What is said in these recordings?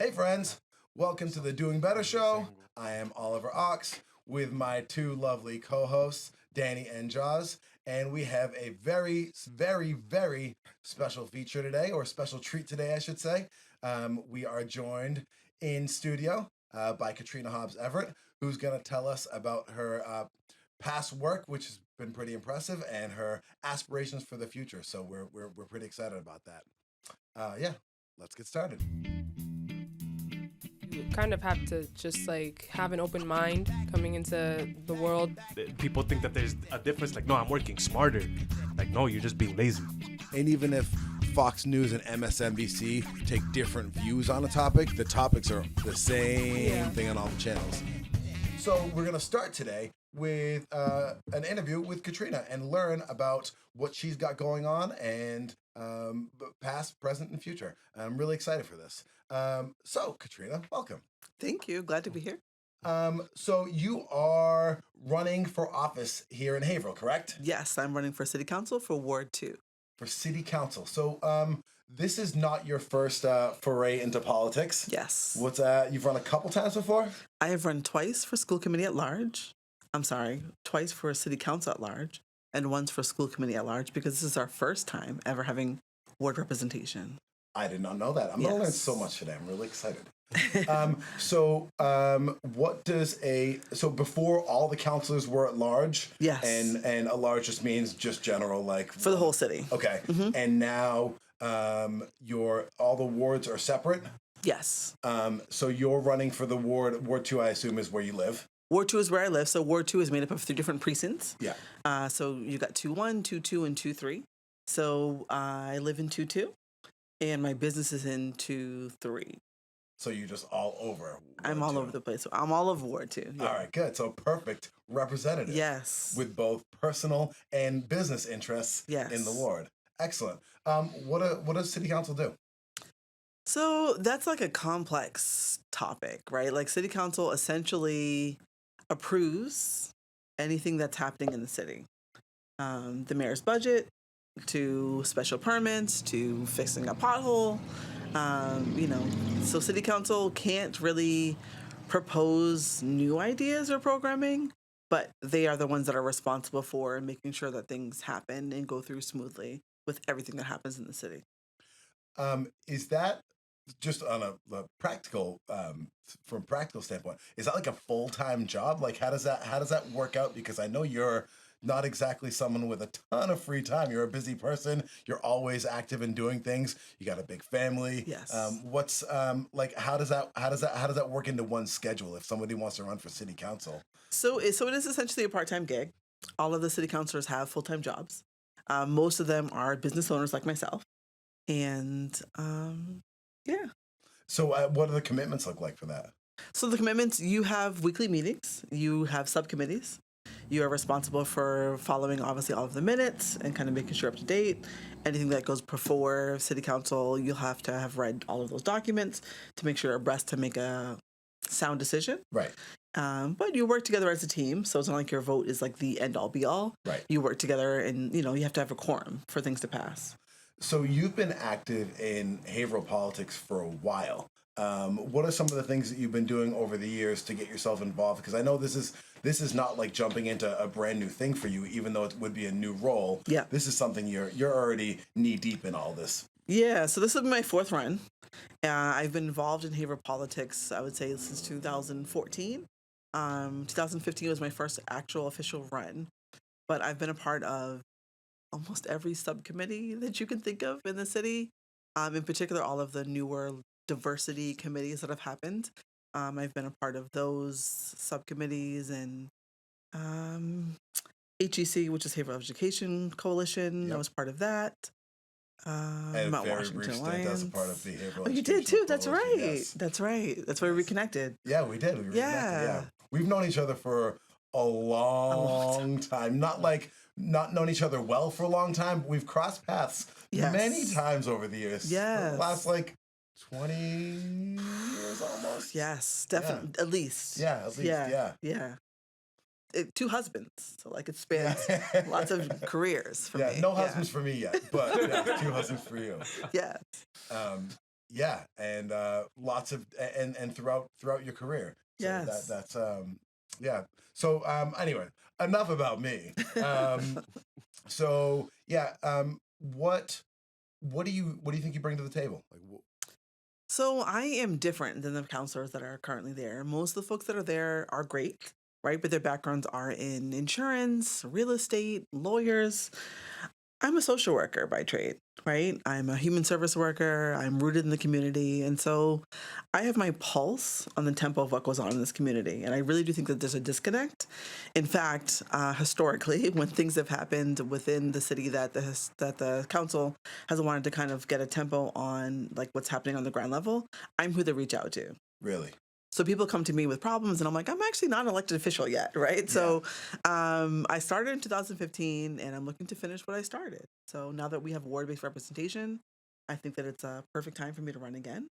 Hey friends, welcome to the Doing Better Show. I am Oliver Ox with my two lovely co-hosts, Danny and Jaws, and we have a very special feature today, or special treat today, I should say. We are joined in studio by Katrina Hobbs Everett, who's going to tell us about her past work, which has been pretty impressive, and her aspirations for the future. So we're pretty excited about that. Let's get started. You kind of have to just have an open mind coming into the world. People think that there's a difference. Like, no, I'm working smarter. Like, no, you're just being lazy. And even if Fox News and MSNBC take different views on a topic, the topics are the same thing on all the channels. So we're going to start today with an interview with Katrina and learn about what she's got going on and past, present, and future. I'm really excited for this. So Katrina, welcome. Thank you. Glad to be here. So you are running for office here in Haverhill, correct? Yes, I'm running for City Council for Ward 2. For City Council. So this is not your first foray into politics. Yes. You've run a couple times before? I have run twice for school committee at large. Twice for City Council at large, and once for school committee at large, because this is our first time ever having ward representation. I did not know that. I'm going to learn so much today. I'm really excited. So before all the councilors were at large? Yes. And at large just means just general, like... For the whole city. Okay. Mm-hmm. And now all the wards are separate? Yes. So you're running for the Ward 2, I assume, is where you live? Ward 2 is where I live. So Ward 2 is made up of 3 different precincts. Yeah. So you got 2-1, 2-2, and 2-3. So I live in 2-2, and my business is in 2-3. So you're just all over. I'm all over the place. So I'm all over Ward 2. Yeah. All right, good. So perfect representative. Yes. With both personal and business interests in the ward. Excellent. What does City Council do? So that's like a complex topic, right? Like City Council essentially approves anything that's happening in the city. The mayor's budget, to special permits, to fixing a pothole. So City Council can't really propose new ideas or programming, but they are the ones that are responsible for making sure that things happen and go through smoothly with everything that happens in the city. Is that just on a practical, from a practical standpoint, is that like a full-time job? Like, how does that work out? Because I know you're not exactly someone with a ton of free time. You're a busy person. You're always active in doing things. You got a big family. Yes. How does that work into one's schedule if somebody wants to run for City Council? So it is essentially a part-time gig. All of the city councilors have full-time jobs. Most of them are business owners like myself. And yeah. So what do the commitments look like for that? So the commitments, you have weekly meetings, you have subcommittees. You are responsible for following, obviously, all of the minutes and kind of making sure up to date. Anything that goes before City Council, you'll have to have read all of those documents to make sure you're abreast to make a sound decision. Right. But you work together as a team, so it's not like your vote is like the end-all, be-all. Right. You work together and, you have to have a quorum for things to pass. So you've been active in Haverhill politics for a while. What are some of the things that you've been doing over the years to get yourself involved? Because I know this is not like jumping into a brand new thing for you, even though it would be a new role. Yeah. This is something you're already knee deep in all this. Yeah. So this will be my 4th run. I've been involved in Haverhill politics, I would say, since 2014. 2015 was my first actual official run, but I've been a part of almost every subcommittee that you can think of in the city. In particular, all of the newer diversity committees that have happened. I've been a part of those subcommittees and HEC, which is Haverhill Education Coalition. Yep. I was part of that. And Mount very Washington brief stint as a part of the Haverhill. Oh, you did too. That's right. Yes. That's right. That's where we reconnected. Yeah, we did. We reconnected. Yeah. We've known each other for a long time. Not known each other well for a long time, but we've crossed paths many times over the years. Yes. The last 20 years almost. Yes, definitely. Yeah. At least. Yeah, at least. Yeah. 2 husbands, so it spans lots of careers for me. No husbands for me yet, but 2 husbands for you. Yeah. yeah, and lots of and throughout your career. So Yes. that's yeah. So anyway, enough about me. So yeah, what do you think you bring to the table? Like, So I am different than the counselors that are currently there. Most of the folks that are there are great, right? But their backgrounds are in insurance, real estate, lawyers. I'm a social worker by trade, right? I'm a human service worker. I'm rooted in the community. And so I have my pulse on the tempo of what goes on in this community. And I really do think that there's a disconnect. In fact, historically, when things have happened within the city that the council has wanted to kind of get a tempo on like what's happening on the ground level, I'm who they reach out to. really? So people come to me with problems, and I'm like, I'm actually not an elected official yet, right? So I started in 2015, and I'm looking to finish what I started. So now that we have ward-based representation, I think that it's a perfect time for me to run again,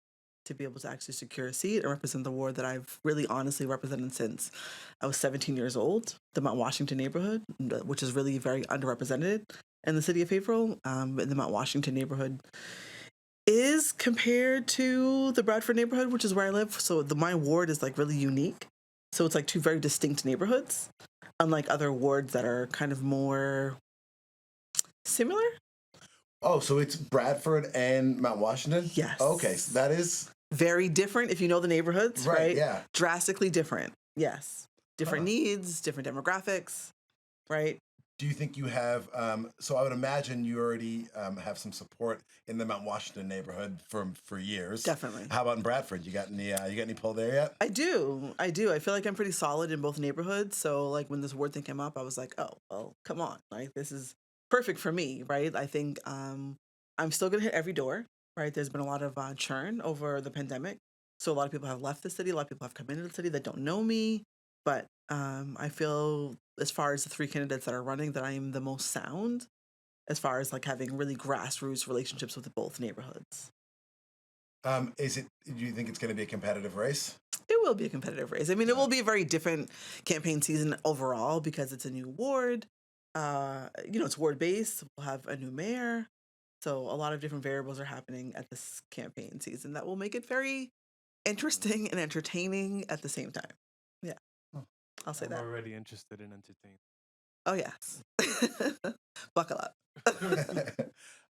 to be able to actually secure a seat and represent the ward that I've really honestly represented since I was 17 years old, the Mount Washington neighborhood, which is really very underrepresented in the city of April. In the Mount Washington neighborhood is compared to the Bradford neighborhood, which is where I live. So my ward is like really unique. So it's like two very distinct neighborhoods, unlike other wards that are kind of more similar. Oh, so it's Bradford and Mount Washington? Yes. Okay, so that is Very different if you know the neighborhoods, right? Yeah. Drastically different. Yes. Different needs, different demographics, right? Do you think you have? So I would imagine you already have some support in the Mount Washington neighborhood for years. Definitely. How about in Bradford? You got any pull there yet? I do. I feel like I'm pretty solid in both neighborhoods. So like when this ward thing came up, I was like, oh, well, come on. Like this is perfect for me, right? I think I'm still gonna hit every door, right? There's been a lot of churn over the pandemic. So a lot of people have left the city, a lot of people have come into the city that don't know me. But I feel as far as the three candidates that are running that I am the most sound as far as like having really grassroots relationships with both neighborhoods. Do you think it's going to be a competitive race? It will be a competitive race. I mean, it will be a very different campaign season overall because it's a new ward. It's ward based. We'll have a new mayor. So a lot of different variables are happening at this campaign season that will make it very interesting and entertaining at the same time. Yeah, I'll say I'm that. already interested in entertainment. Oh, yes. Buckle up.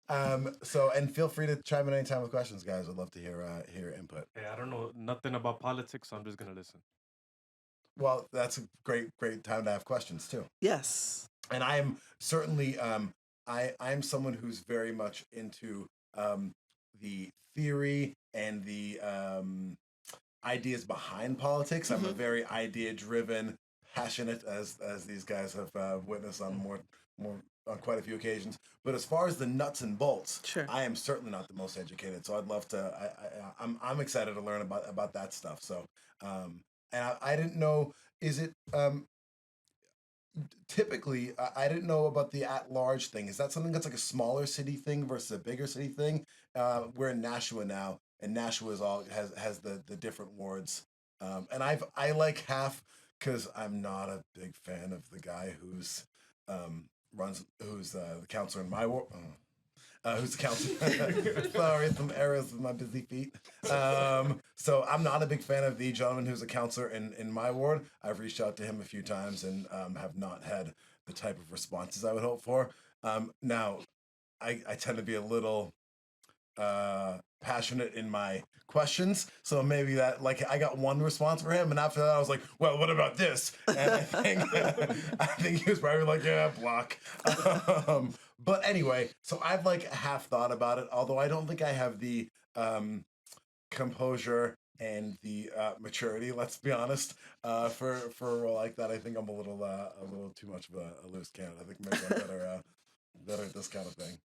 And feel free to chime in anytime with questions, guys. I'd love to hear input. Hey, I don't know nothing about politics, so I'm just gonna listen. Well, that's a great time to have questions too. Yes. And I am certainly I'm someone who's very much into the theory and the ideas behind politics. I'm a very idea driven, passionate, as these guys have witnessed on more on quite a few occasions. But as far as the nuts and bolts, Sure. I am certainly not the most educated. So I'd love to. I'm excited to learn about that stuff. So and I didn't know. Is it typically? I didn't know about the at-large thing. Is that something that's like a smaller city thing versus a bigger city thing? We're in Nashua now, and Nashua has the different wards. And I like half because I'm not a big fan of the guy who's the counselor in my ward. Who's the counselor? Sorry, some errors with my busy feet. So I'm not a big fan of the gentleman who's a counselor in my ward. I've reached out to him a few times and have not had the type of responses I would hope for. Now, I tend to be a little passionate in my questions, so maybe that, like, I got one response for him, and after that I was like, well, what about this? And I think he was probably like, yeah, block. But anyway, so I've like half thought about it, although I don't think I have the composure and the maturity, let's be honest, for a role like that. I think I'm a little too much of a loose cannon. I think maybe I'm better at this kind of thing.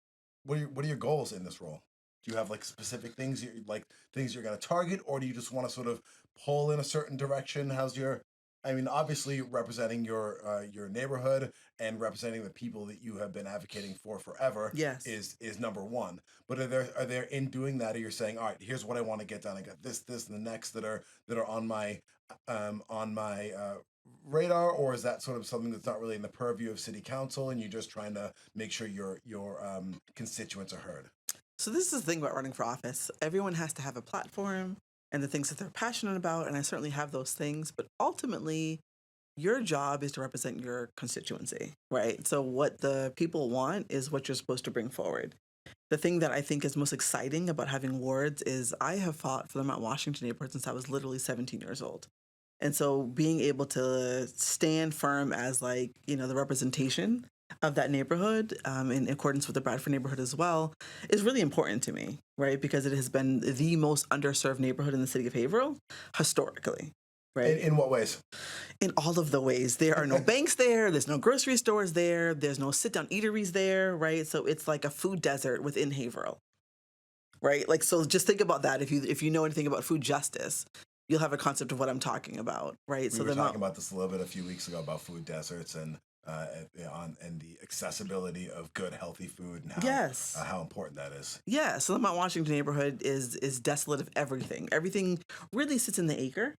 What are your goals in this role? Do you have like specific things you're going to target, or do you just want to sort of pull in a certain direction? Obviously representing your neighborhood and representing the people that you have been advocating for forever. Yes. is number one. But are there in doing that, or you're saying, all right, here's what I want to get done. I got this, and the next that are on my radar, or is that sort of something that's not really in the purview of city council, and you're just trying to make sure your constituents are heard? So this is the thing about running for office. Everyone has to have a platform and the things that they're passionate about, and I certainly have those things, but ultimately your job is to represent your constituency, right? So what the people want is what you're supposed to bring forward. The thing that I think is most exciting about having wards is I have fought for the Mount Washington neighborhood since I was literally 17 years old. And so being able to stand firm as like, the representation of that neighborhood in accordance with the Bradford neighborhood as well is really important to me, right? Because it has been the most underserved neighborhood in the city of Haverhill historically. Right. In what ways? In all of the ways. There are no banks there. There's no grocery stores there. There's no sit-down eateries there, right? So it's like a food desert within Haverhill, right? Like, so just think about that. If you know anything about food justice, you'll have a concept of what I'm talking about, right? We were talking about this a little bit a few weeks ago about food deserts and the accessibility of good, healthy food and how important that is. Yeah. So the Mount Washington neighborhood is desolate of everything. Everything really sits in the acre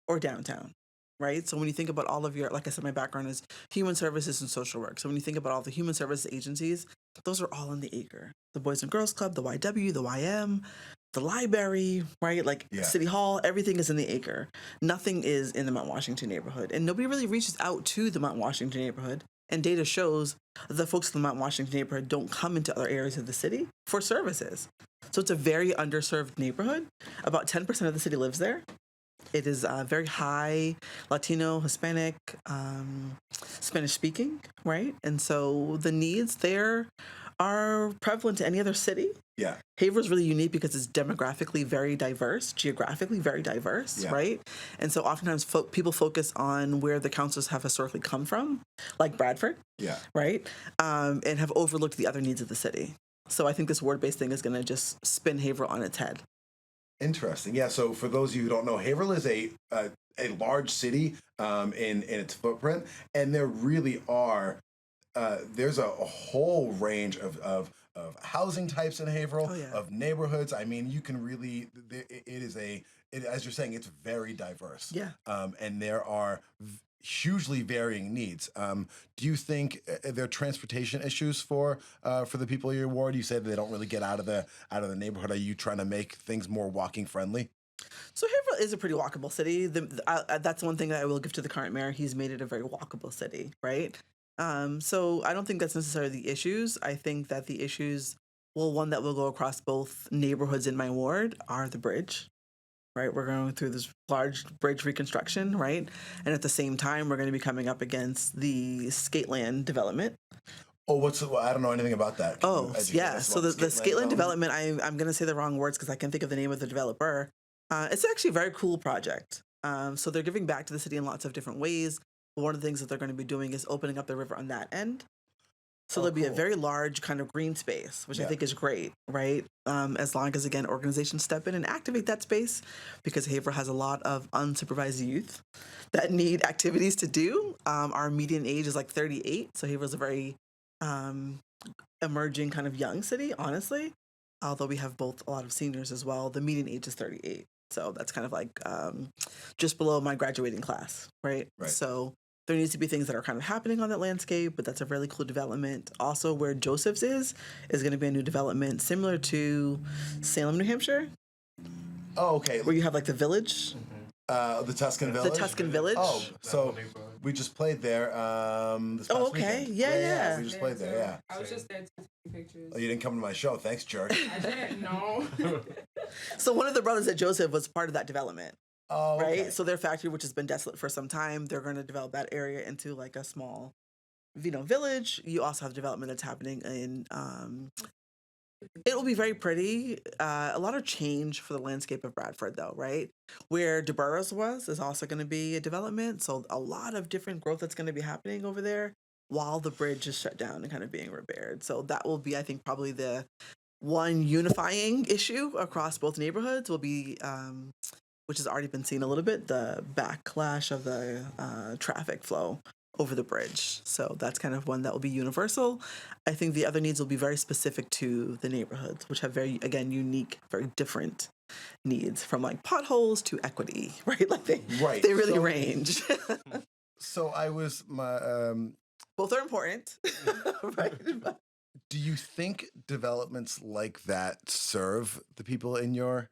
or downtown, right? So when you think about all of your, like I said, my background is human services and social work. So when you think about all the human services agencies, those are all in the acre. The Boys and Girls Club, the YW, the YM, the library, right? Like City Hall, everything is in the acre. Nothing is in the Mount Washington neighborhood. And nobody really reaches out to the Mount Washington neighborhood. And data shows the folks in the Mount Washington neighborhood don't come into other areas of the city for services. So it's a very underserved neighborhood. About 10% of the city lives there. It is very high Latino, Hispanic, Spanish speaking, right? And so the needs there are prevalent to any other city. Yeah. Haverhill is really unique because it's demographically very diverse, geographically very diverse, right? And so oftentimes people focus on where the councils have historically come from, like Bradford, right? And have overlooked the other needs of the city. So I think this ward-based thing is going to just spin Haverhill on its head. Interesting. Yeah. So for those of you who don't know, Haverhill is a large city in its footprint, and there really are there's a whole range of housing types in Haverhill, of neighborhoods. I mean, you can really as you're saying, it's very diverse. Yeah. And there are hugely varying needs. Do you think there are transportation issues for the people in your ward? You said they don't really get out of the neighborhood. Are you trying to make things more walking friendly? So Haverhill is a pretty walkable city. That's one thing that I will give to the current mayor. He's made it a very walkable city, right? So I don't think that's necessarily the issues. I think that the issues, one that will go across both neighborhoods in my ward are the bridge. Right, we're going through this large bridge reconstruction, right? And at the same time, we're going to be coming up against the Skateland development. Oh, I don't know anything about that. So the Skateland development, I'm going to say the wrong words because I can't think of the name of the developer. It's actually a very cool project. So they're giving back to the city in lots of different ways. But one of the things that they're going to be doing is opening up the river on that end. So there'll be a very large kind of green space, which I think is great, right? As long as, again, organizations step in and activate that space, because Haverhill has a lot of unsupervised youth that need activities to do. Our median age is like 38, so Haverhill's a very emerging kind of young city, honestly. Although we have both a lot of seniors as well. The median age is 38, so that's kind of like just below my graduating class, right? So there needs to be things that are kind of happening on that landscape, but that's a really cool development. Also, where Joseph's is going to be a new development similar to Salem, New Hampshire. Oh, okay. Where you have like the village. The Tuscan Village? The Tuscan Village. Oh, so we just played there this past weekend. Yeah. We just played there, yeah. I was just there to take pictures. Oh, you didn't come to my show. Thanks, jerk. I didn't know. So one of the brothers at Joseph was part of that development. Oh, okay. Right? So their factory, which has been desolate for some time, they're going to develop that area into like a small, village. You also have development that's happening in, it will be very pretty. A lot of change for the landscape of Bradford, though, right? Where DeBurrows was is also going to be a development. So a lot of different growth that's going to be happening over there while the bridge is shut down and kind of being repaired. So that will be, I think, probably the one unifying issue across both neighborhoods will be, which has already been seen a little bit, the backlash of the traffic flow over the bridge. So that's kind of one that will be universal. I think the other needs will be very specific to the neighborhoods, which have very, again, unique, very different needs, from like potholes to equity, right? Like they really range. So I was both are important, right? Do you think developments like that serve the people in your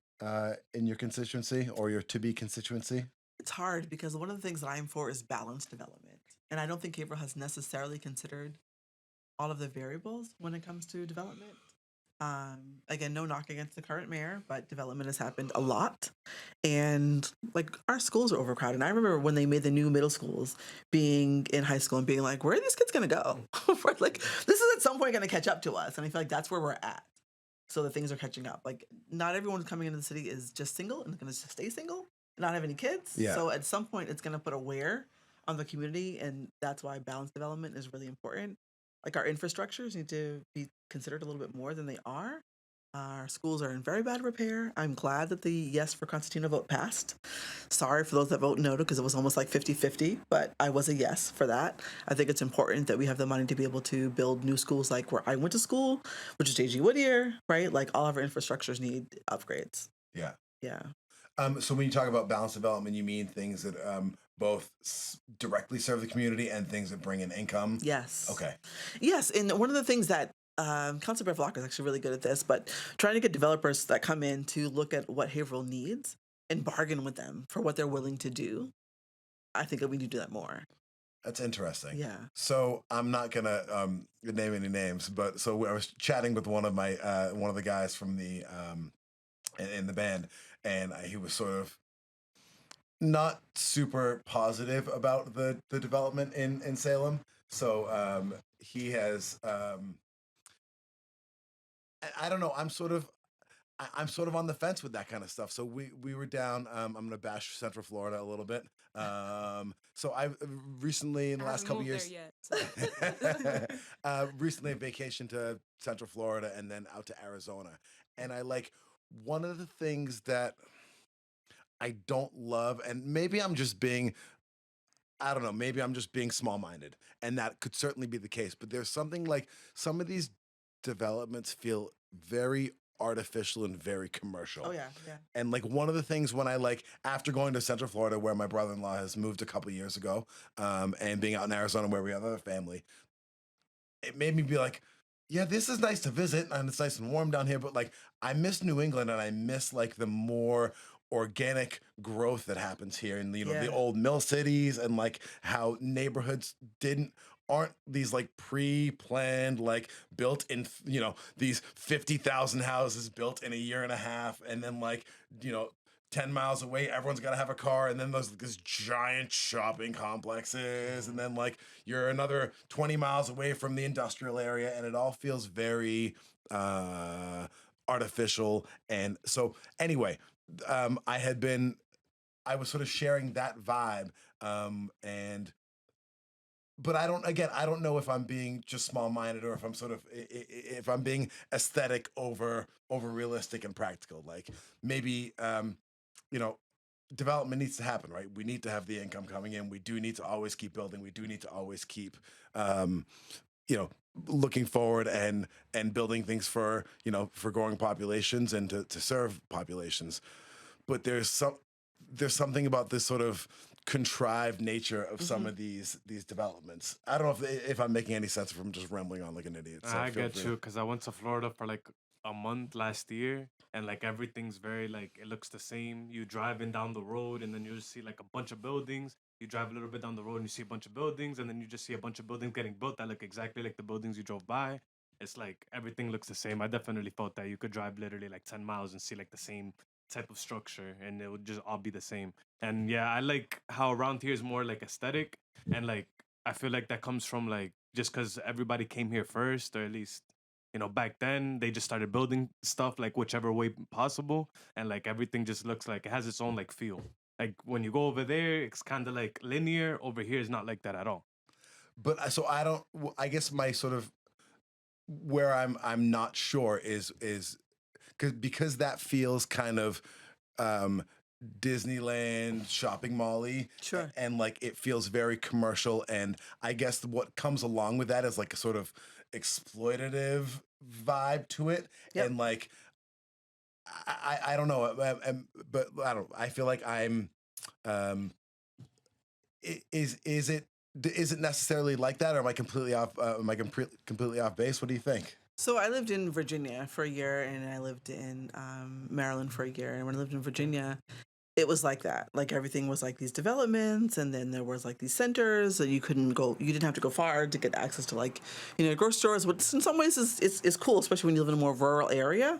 constituency or your to be constituency? It's hard because one of the things that I'm for is balanced development. And I don't think Haverhill has necessarily considered all of the variables when it comes to development. Again, no knock against the current mayor, but development has happened a lot. And like our schools are overcrowded. And I remember when they made the new middle schools being in high school and being like, where are these kids going to go? Like, this is at some point going to catch up to us. And I feel like that's where we're at. So the things are catching up. Like, not everyone coming into the city is just single and going to stay single and not have any kids. Yeah. So at some point, it's going to put a wear on the community. And that's why balanced development is really important. Like, our infrastructures need to be considered a little bit more than they are. Our schools are in very bad repair. I'm glad that the yes for Constantino vote passed. Sorry for those that vote no, because it was almost like 50-50, but I was a yes for that. I think it's important that we have the money to be able to build new schools like where I went to school, which is J.G. Whittier, right? Like, all of our infrastructures need upgrades. Yeah. Yeah. So when you talk about balanced development, you mean things that both directly serve the community and things that bring in income? Yes. Okay. Yes, and one of the things that Councilor Bevlock is actually really good at this, but trying to get developers that come in to look at what Haverhill needs and bargain with them for what they're willing to do. I think that we need to do that more. That's interesting. Yeah. So I'm not gonna name any names, but so I was chatting with one of the guys from the in the band, and he was sort of not super positive about the development in Salem. So he has I don't know. I'm sort of on the fence with that kind of stuff. So we were down. I'm gonna bash Central Florida a little bit. So I recently in the last couple years, recently vacation to Central Florida and then out to Arizona. And I like one of the things that I don't love, and maybe I'm just being, I don't know, maybe I'm just being small minded, and that could certainly be the case. But there's something like some of these developments feel very artificial and very commercial. Oh yeah, yeah. And like one of the things when I like after going to Central Florida where my brother-in-law has moved a couple years ago, and being out in Arizona where we have other family, it made me be like, yeah, this is nice to visit and it's nice and warm down here, but like I miss New England and I miss like the more organic growth that happens here in the old mill cities and like how neighborhoods aren't these like pre-planned, like built in, these 50,000 houses built in a year and a half. And then like, 10 miles away, everyone's got to have a car. And then there's this giant shopping complexes. And then like you're another 20 miles away from the industrial area. And it all feels very artificial. And so anyway, I was sort of sharing that vibe. But I don't know if I'm being just small-minded or if I'm sort of if I'm being aesthetic over realistic and practical. Like maybe development needs to happen, right? We need to have the income coming in. We do need to always keep building. We do need to always keep looking forward and building things for growing populations and to serve populations. But there's something about this sort of contrived nature of some of these developments. I don't know if I'm making any sense if I'm just rambling on like an idiot. So I get you, because I went to Florida for like a month last year, and like everything's very like it looks the same. You driving down the road, and then you just see like a bunch of buildings. You drive a little bit down the road, and you see a bunch of buildings, and then you just see a bunch of buildings getting built that look exactly like the buildings you drove by. It's like everything looks the same. I definitely felt that you could drive literally like 10 miles and see like the same type of structure, and it would just all be the same. And yeah, I like how around here is more like aesthetic, and like I feel like that comes from like just because everybody came here first, or at least back then they just started building stuff like whichever way possible, and like everything just looks like it has its own like feel. Like when you go over there, it's kind of like linear. Over here is not like that at all. But so I guess my sort of where I'm not sure is because that feels kind of Disneyland shopping mall-y. Sure. And like it feels very commercial, and I guess what comes along with that is like a sort of exploitative vibe to it. Yep. And like I don't know, but I don't. I feel like I'm. Is it necessarily like that, or am I completely off? Completely off base? What do you think? So I lived in Virginia for a year, and I lived in Maryland for a year. And when I lived in Virginia, it was like that. Like everything was like these developments, and then there was like these centers, and you couldn't go. You didn't have to go far to get access to like grocery stores, which in some ways is cool, especially when you live in a more rural area.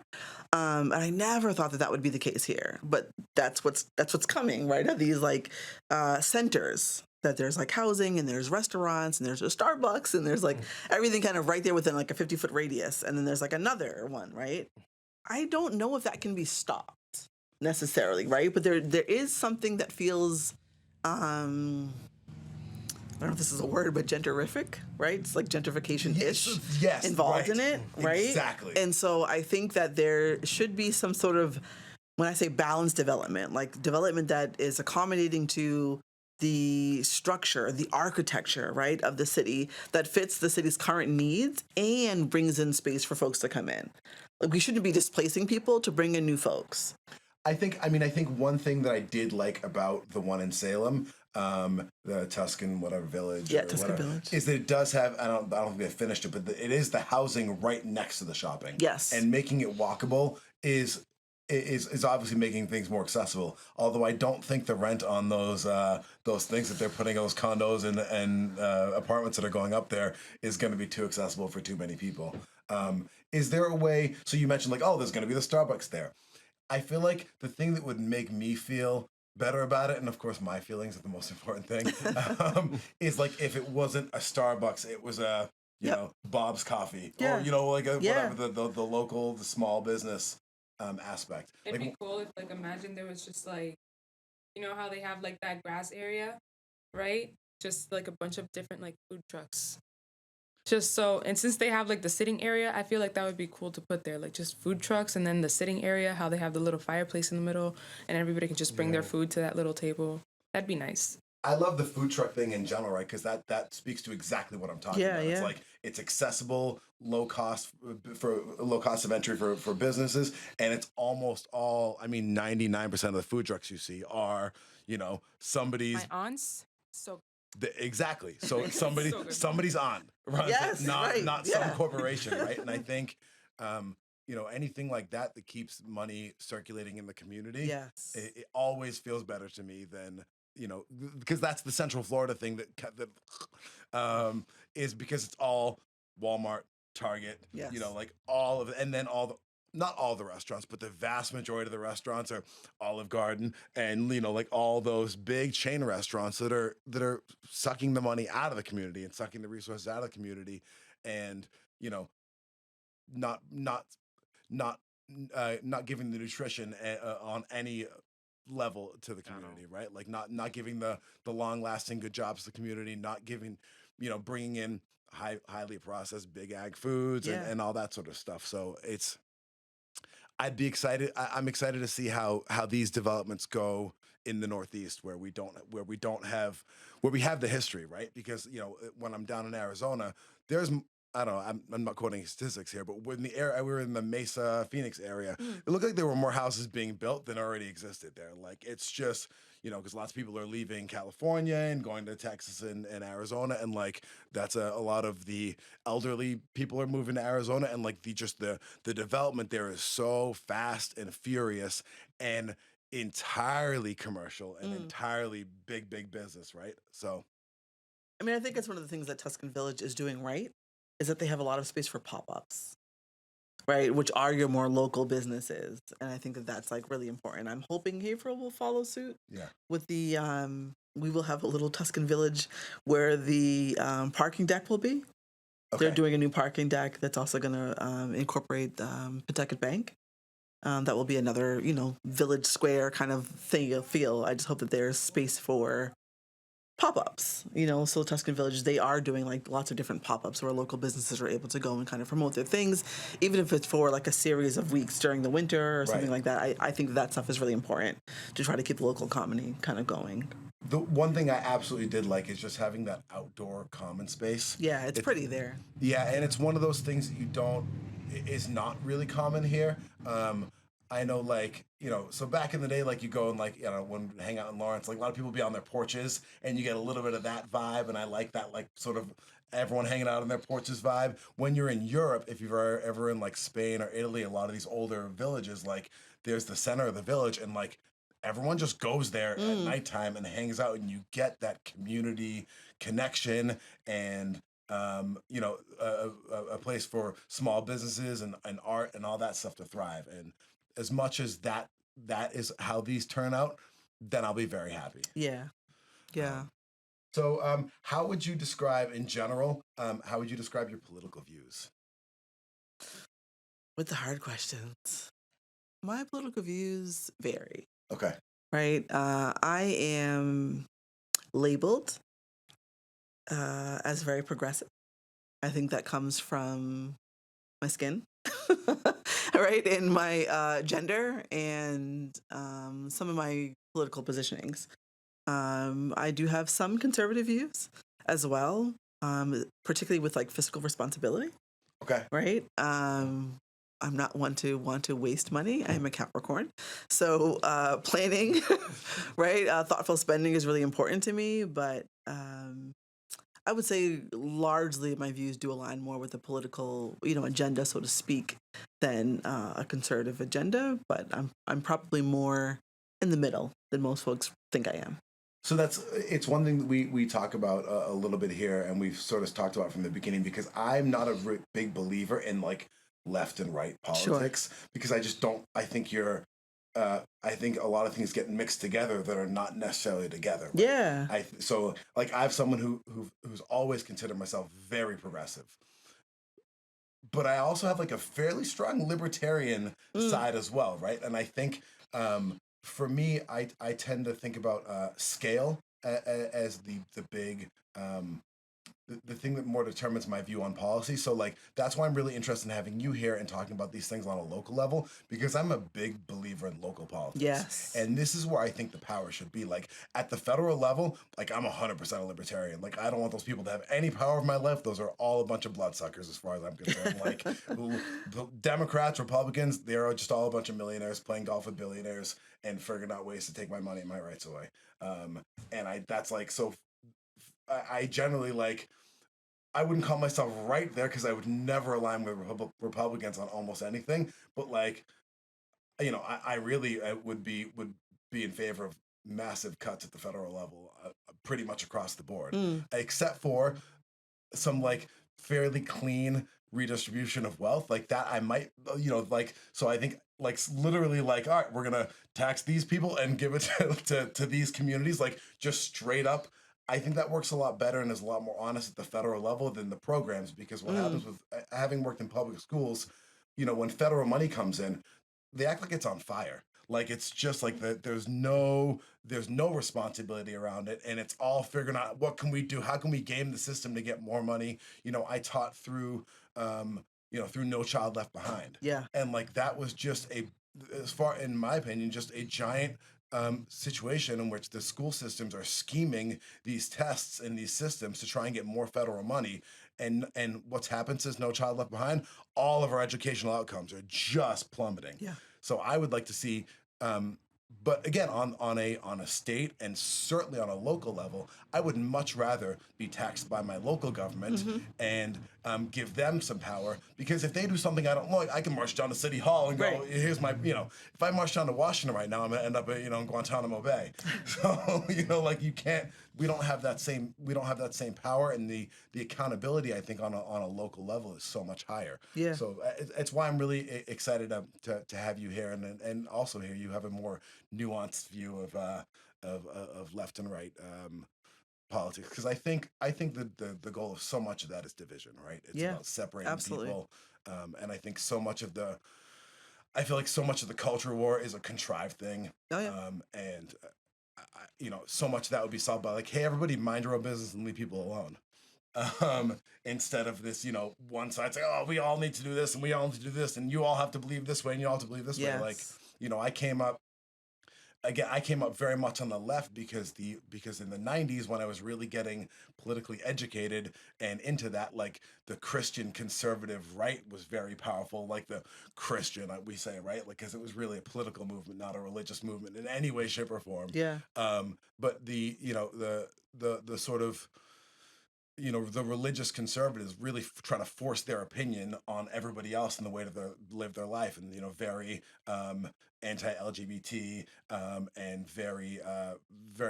And I never thought that would be the case here, but that's what's coming, right? Are these like centers that there's like housing and there's restaurants and there's a Starbucks and there's like everything kind of right there within like a 50-foot radius, and then there's like another one, right? I don't know if that can be stopped necessarily, right? But there is something that feels I don't know if this is a word, but gentrific, right? It's like gentrification-ish Yes, involved right. in it, right? Exactly. And so I think that there should be some sort of, when I say balanced development, like development that is accommodating to the structure, the architecture, right, of the city that fits the city's current needs and brings in space for folks to come in. Like we shouldn't be displacing people to bring in new folks. I think one thing that I did like about the one in Salem, the Tuscan whatever village, Yeah, Tuscan Village, is that it does have. I don't think they finished it, but it is the housing right next to the shopping. Yes, and making it walkable is obviously making things more accessible. Although I don't think the rent on those things that they're putting, those condos and apartments that are going up there, is going to be too accessible for too many people. Is there a way? So you mentioned like, oh, there's going to be the Starbucks there. I feel like the thing that would make me feel better about it, and of course my feelings are the most important thing, is like if it wasn't a Starbucks, it was a Bob's Coffee, or like whatever the local, the small business aspect. It'd like, be cool if like imagine there was just like, how they have like that grass area, right? Just like a bunch of different like food trucks. Just so, and since they have like the sitting area, I feel like that would be cool to put there, like just food trucks, and then the sitting area, how they have the little fireplace in the middle, and everybody can just bring their food to that little table. That'd be nice. I love the food truck thing in general, right? Because that speaks to exactly what I'm talking about. It's like it's accessible, low cost of entry for businesses, and it's almost all. I mean, 99% of the food trucks you see are somebody's. My aunts, so. Exactly. So somebody's on, right? Yes, not some corporation, right? And I think, anything like that keeps money circulating in the community. Yes, it always feels better to me than because that's the Central Florida thing that is because it's all Walmart, Target, yes. Like all of it, and then not all the restaurants, but the vast majority of the restaurants are Olive Garden and like all those big chain restaurants that are sucking the money out of the community and sucking the resources out of the community, and not giving the nutrition on any level to the community, right? Like not giving the long lasting good jobs to the community, not giving bringing in highly processed big ag foods and all that sort of stuff. So I'd be excited. I'm excited to see how these developments go in the Northeast, where we have the history, right? Because when I'm down in Arizona, there's I don't know. I'm not quoting statistics here, but when we were in the Mesa, Phoenix area, it looked like there were more houses being built than already existed there. Like it's just because lots of people are leaving California and going to Texas and Arizona, and like that's a lot of the elderly people are moving to Arizona, and like the development there is so fast and furious and entirely commercial and entirely big business, right? So, I mean, I think it's one of the things that Tuscan Village is doing right, is that they have a lot of space for pop-ups, right? Which are your more local businesses. And I think that that's like really important. I'm hoping Haverhill will follow suit with the, we will have a little Tuscan Village where the parking deck will be. Okay. They're doing a new parking deck that's also going to incorporate Pawtucket Bank. That will be another, village square kind of feel. I just hope that there's space for pop-ups, so Tuscan Village, they are doing like lots of different pop-ups where local businesses are able to go and kind of promote their things, even if it's for like a series of weeks during the winter or something like that. I think that stuff is really important to try to keep the local economy kind of going. The one thing I absolutely did like is just having that outdoor common space. Yeah, it's pretty there. Yeah, and it's one of those things that is not really common here. I know, like, so back in the day, like, you go and, like, when we hang out in Lawrence, like, a lot of people be on their porches, and you get a little bit of that vibe, and I like that, like, sort of everyone hanging out on their porches vibe. When you're in Europe, if you've ever in, like, Spain or Italy, a lot of these older villages, like, there's the center of the village, and, like, everyone just goes there at nighttime and hangs out, and you get that community connection and a place for small businesses and art and all that stuff to thrive. And as much as that is how these turn out, then I'll be very happy. Yeah. So how would you describe, in general, how would you describe your political views? With the hard questions, my political views vary. Okay. Right? I am labeled as very progressive. I think that comes from my skin, right? And my gender and some of my political positionings. I do have some conservative views as well, particularly with like fiscal responsibility. Okay. Right? I'm not one to want to waste money. I'm a Capricorn. So planning, right? Thoughtful spending is really important to me. But I would say largely my views do align more with the political, agenda, so to speak, than a conservative agenda. But I'm probably more in the middle than most folks think I am. So it's one thing that we talk about a little bit here, and we've sort of talked about from the beginning, because I'm not a big believer in like left and right politics, because I just don't. I think I think a lot of things get mixed together that are not necessarily together. Yeah. So like I have someone who's always considered myself very progressive, but I also have like a fairly strong libertarian side as well, right? And I think for me, I tend to think about scale as the big the thing that more determines my view on policy. So like that's why I'm really interested in having you here and talking about these things on a local level, because I'm a big believer in local politics. Yes. And this is where I think the power should be. Like at the federal level, like I'm 100% a libertarian. Like I don't want those people to have any power of my life. Those are all a bunch of bloodsuckers as far as I'm concerned. Like the Democrats, Republicans, they're just all a bunch of millionaires playing golf with billionaires and figuring out ways to take my money and my rights away. That's like, so I generally like, I wouldn't call myself right there because I would never align with Republicans on almost anything. But like, I really would be in favor of massive cuts at the federal level, pretty much across the board, except for some like fairly clean redistribution of wealth like that. I might, so I think like literally like, all right, we're going to tax these people and give it to these communities, like just straight up. I think that works a lot better and is a lot more honest at the federal level than the programs, because what happens with having worked in public schools, when federal money comes in, they act like it's on fire. Like it's just like there's no responsibility around it, and it's all figuring out what can we do, how can we game the system to get more money. I taught through through No Child Left Behind. Yeah. And like that was just as far in my opinion, just a giant situation in which the school systems are scheming these tests and these systems to try and get more federal money. And what's happened since No Child Left Behind, all of our educational outcomes are just plummeting. Yeah. So I would like to see, but again, on a state and certainly on a local level, I would much rather be taxed by my local government and give them some power, because if they do something I don't like, I can march down to City Hall and go, here's my, if I march down to Washington right now, I'm gonna end up, in Guantanamo Bay. So, like we don't have that same power, and the accountability, I think, on a local level is so much higher. Yeah. So it's why I'm really excited to have you here, and also here you have a more nuanced view of left and right politics, because I think the goal of so much of that is division, right? It's about separating people, and I think I feel like so much of the culture war is a contrived thing. Oh yeah. And so much of that would be solved by like, hey, everybody mind your own business and leave people alone. Instead of this, one side saying, oh, we all need to do this and we all need to do this and you all have to believe this way and you all have to believe this way. Like, I came up again, I came up very much on the left because in the 90s, when I was really getting politically educated and into that, like the Christian conservative right was very powerful, like the Christian, we say, right? Like, because it was really a political movement, not a religious movement in any way, shape, or form. Yeah. But the sort of, the religious conservatives really trying to force their opinion on everybody else in the way to live their life, and very anti-LGBT, and very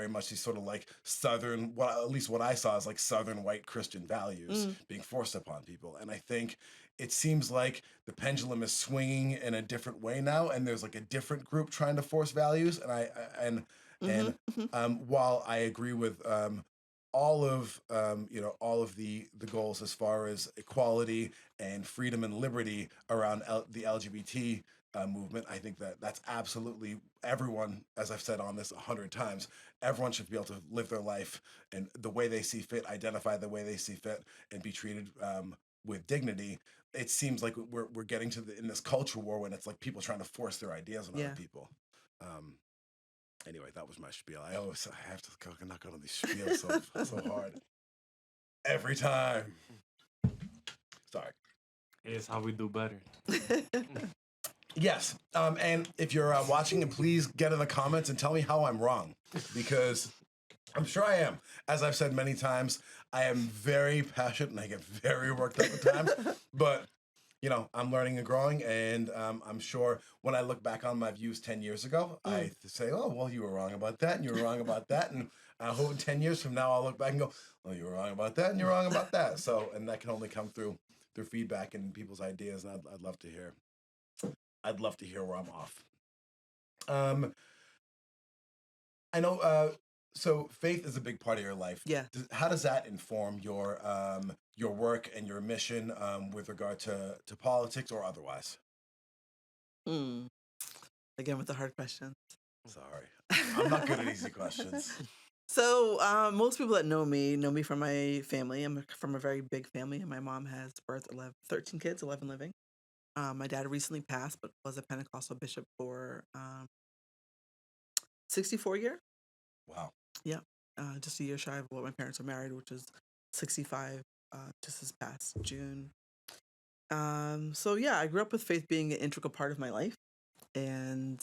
much these sort of like Southern, at least what I saw is like Southern white Christian values being forced upon people. And I think it seems like the pendulum is swinging in a different way now, and there's like a different group trying to force values. While I agree with all of the goals as far as equality and freedom and liberty around the LGBT movement, I think that's absolutely everyone, as I've said on this 100 times, everyone should be able to live their life and the way they see fit, identify the way they see fit, and be treated with dignity. It seems like we're getting to in this culture war when it's like people trying to force their ideas on other people. Anyway, that was my spiel. I have to knock out on these spiels so hard every time. Sorry. It's how we do better. Yes. And if you're watching, and please get in the comments and tell me how I'm wrong, because I'm sure I am. As I've said many times, I am very passionate and I get very worked up at times. But I'm learning and growing, and I'm sure when I look back on my views 10 years ago, I say, oh, well, you were wrong about that, and you were wrong about that, and I hope 10 years from now I'll look back and go, oh, you were wrong about that, and you're wrong about that. So, and that can only come through feedback and people's ideas, and I'd love to hear. I'd love to hear where I'm off. I know. So faith is a big part of your life. Yeah. How does that inform your work and your mission with regard to politics or otherwise? Again, with the hard questions. Sorry, I'm not good at easy questions. So most people that know me from my family. I'm from a very big family, and my mom has birthed 13 kids, 11 living. My dad recently passed, but was a Pentecostal bishop for 64 years. Wow. Yeah. Just a year shy of what my parents were married, which is 65, just this past June. So yeah, I grew up with faith being an integral part of my life, and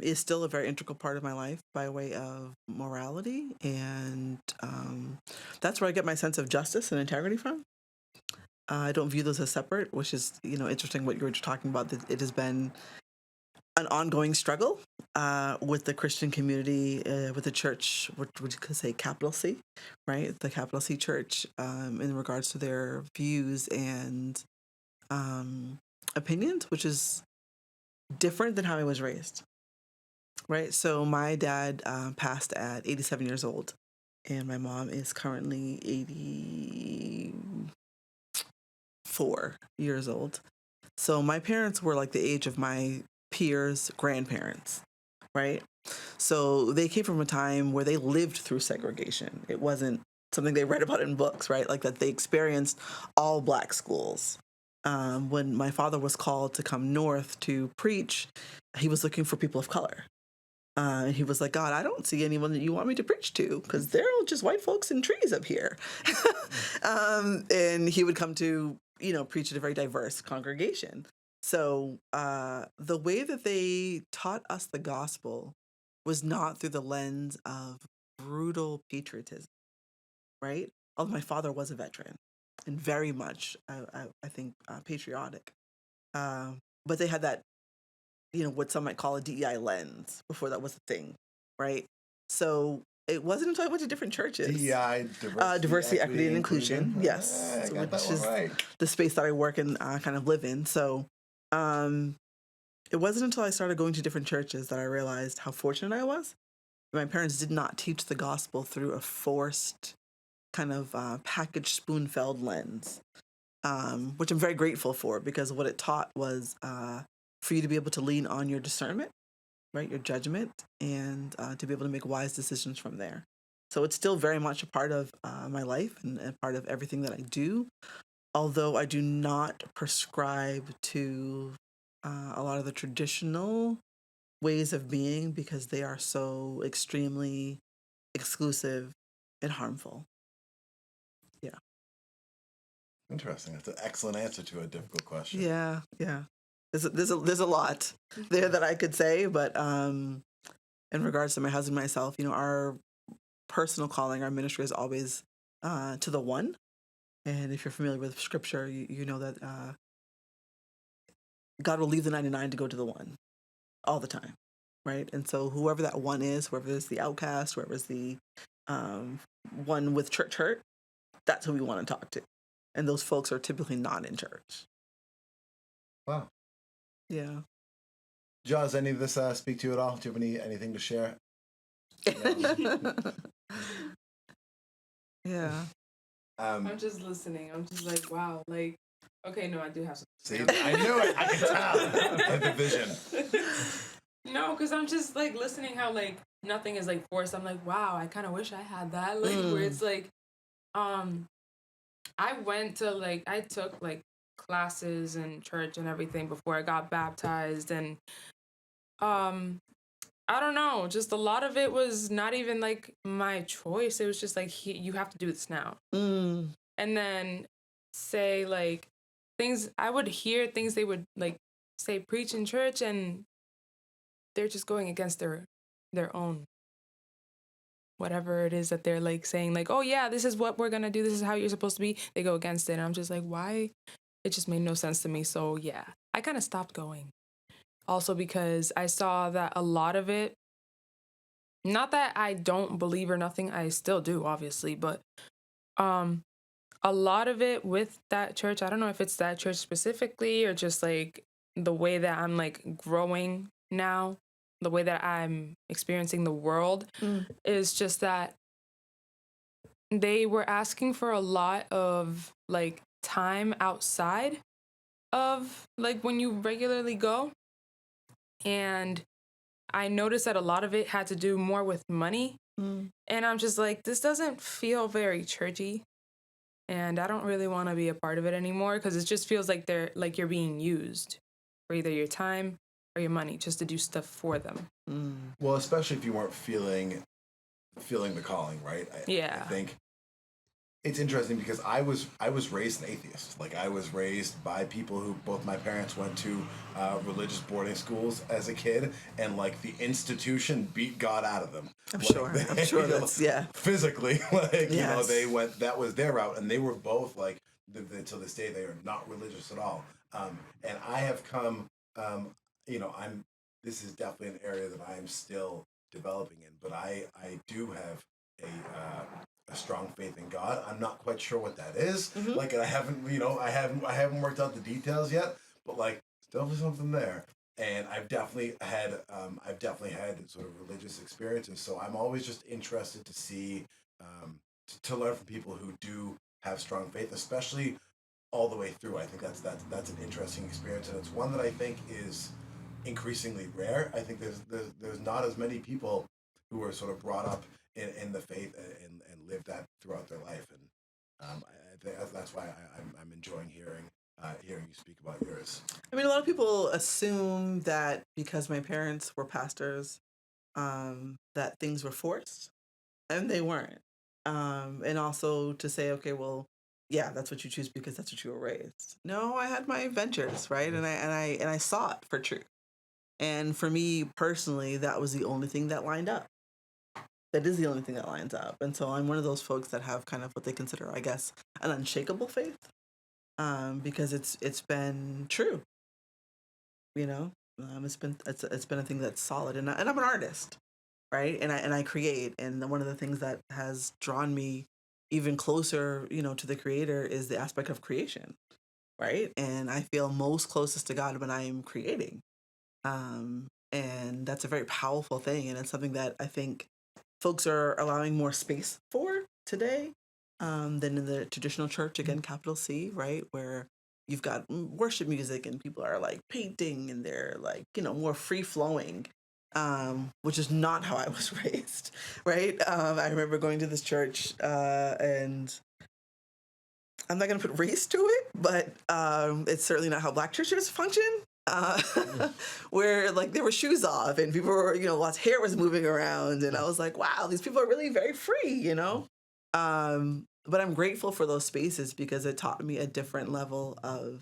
is still a very integral part of my life by way of morality, and that's where I get my sense of justice and integrity from. I don't view those as separate, which is interesting what you were talking about. That it has been an ongoing struggle with the Christian community, with the church, what you could say, capital C, right? The capital C church, in regards to their views and opinions, which is different than how I was raised, right? So my dad passed at 87 years old, and my mom is currently 84 years old. So my parents were like the age of my peers' grandparents, right? So they came from a time where they lived through segregation. It wasn't something they read about in books, right? Like that they experienced all black schools. When my father was called to come north to preach, he was looking for people of color. He was like, God, I don't see anyone that you want me to preach to because they're all just white folks and trees up here. And he would come to, preach at a very diverse congregation. So the way that they taught us the gospel was not through the lens of brutal patriotism, right? Although my father was a veteran and very much, I think, patriotic. But they had that, what some might call a DEI lens before that was a thing, right? So it wasn't until I went to different churches. DEI, diversity, equity, and inclusion. Yes, which is right. the space that I work and kind of live in. So it wasn't until I started going to different churches that I realized how fortunate I was. My parents did not teach the gospel through a forced kind of packaged spoon-fed lens, which I'm very grateful for, because what it taught was for you to be able to lean on your discernment, right, your judgment, and to be able to make wise decisions from there. So it's still very much a part of my life and a part of everything that I do, although I do not prescribe to a lot of the traditional ways of being because they are so extremely exclusive and harmful. Yeah. Interesting. That's an excellent answer to a difficult question. Yeah. There's a lot there that I could say, but in regards to my husband and myself, our personal calling, our ministry is always to the one. And if you're familiar with scripture, you know that God will leave the 99 to go to the one all the time, right? And so whoever that one is, whoever is the outcast, whoever is the one with church hurt, that's who we want to talk to. And those folks are typically not in church. Wow. Yeah. Jaws, any of this speak to you at all? Do you have anything to share? Yeah. I'm just listening. I'm just like, wow. Like, okay, no, I do have some. See, I knew it. I could tell. I had the vision. No, because I'm just like listening how like nothing is like forced. I'm like, wow, I kind of wish I had that. Like where it's like, I took like classes in church and everything before I got baptized, and I don't know, just a lot of it was not even like my choice. It was just like you have to do this now. And then say like things, I would hear things they would like say preach in church, and they're just going against their own whatever it is that they're like saying, like, oh yeah, this is what we're gonna do, this is how you're supposed to be. They go against it, and I'm just like, why? It just made no sense to me. So yeah, I kind of stopped going. Also because I saw that a lot of it, not that I don't believe or nothing, I still do, obviously, but a lot of it with that church, I don't know if it's that church specifically or just like the way that I'm like growing now, the way that I'm experiencing the world, is just that they were asking for a lot of like time outside of like when you regularly go. And I noticed that a lot of it had to do more with money. And I'm just like, this doesn't feel very churchy. And I don't really want to be a part of it anymore, because it just feels like you're being used for either your time or your money just to do stuff for them. Well, especially if you weren't feeling the calling, right? Yeah. I think it's interesting because I was raised an atheist. Like, I was raised by people who, both my parents went to religious boarding schools as a kid, and like the institution beat God out of them. I'm Like, sure that's, yeah. Physically, like, Yes. they went, that was their route, and they were both like, to this day, they are not religious at all. And I have come, this is definitely an area that I am still developing in, but I do have a strong faith in God. I'm not quite sure what that is. Like, I haven't worked out the details yet, but like, still there's something there. And I've definitely had sort of religious experiences. So I'm always just interested to see, to learn from people who do have strong faith, especially all the way through. I think that's an interesting experience, and it's one that I think is increasingly rare. I think there's not as many people who are sort of brought up in the faith and live that throughout their life, and that's why I'm enjoying hearing you speak about yours. I mean, a lot of people assume that because my parents were pastors, that things were forced, and they weren't. And also to say, okay, well, yeah, that's what you choose because that's what you were raised. No, I had my adventures, right? And I sought for truth. And for me personally, that was the only thing that lined up. That is the only thing that lines up. And so I'm one of those folks that have kind of what they consider, I guess, an unshakable faith, because it's been true. It's been a thing that's solid, and I'm an artist, right? And I create, and one of the things that has drawn me even closer, to the Creator is the aspect of creation, right? And I feel most closest to God when I am creating. And that's a very powerful thing. And it's something that I think folks are allowing more space for today, than in the traditional church, again, capital C, right? Where you've got worship music and people are like painting and they're like, more free flowing, which is not how I was raised, right? I remember going to this church, and I'm not going to put race to it, but it's certainly not how Black churches function, where like there were shoes off and people were, lots of hair was moving around, and I was like, wow, these people are really very free. But I'm grateful for those spaces because it taught me a different level of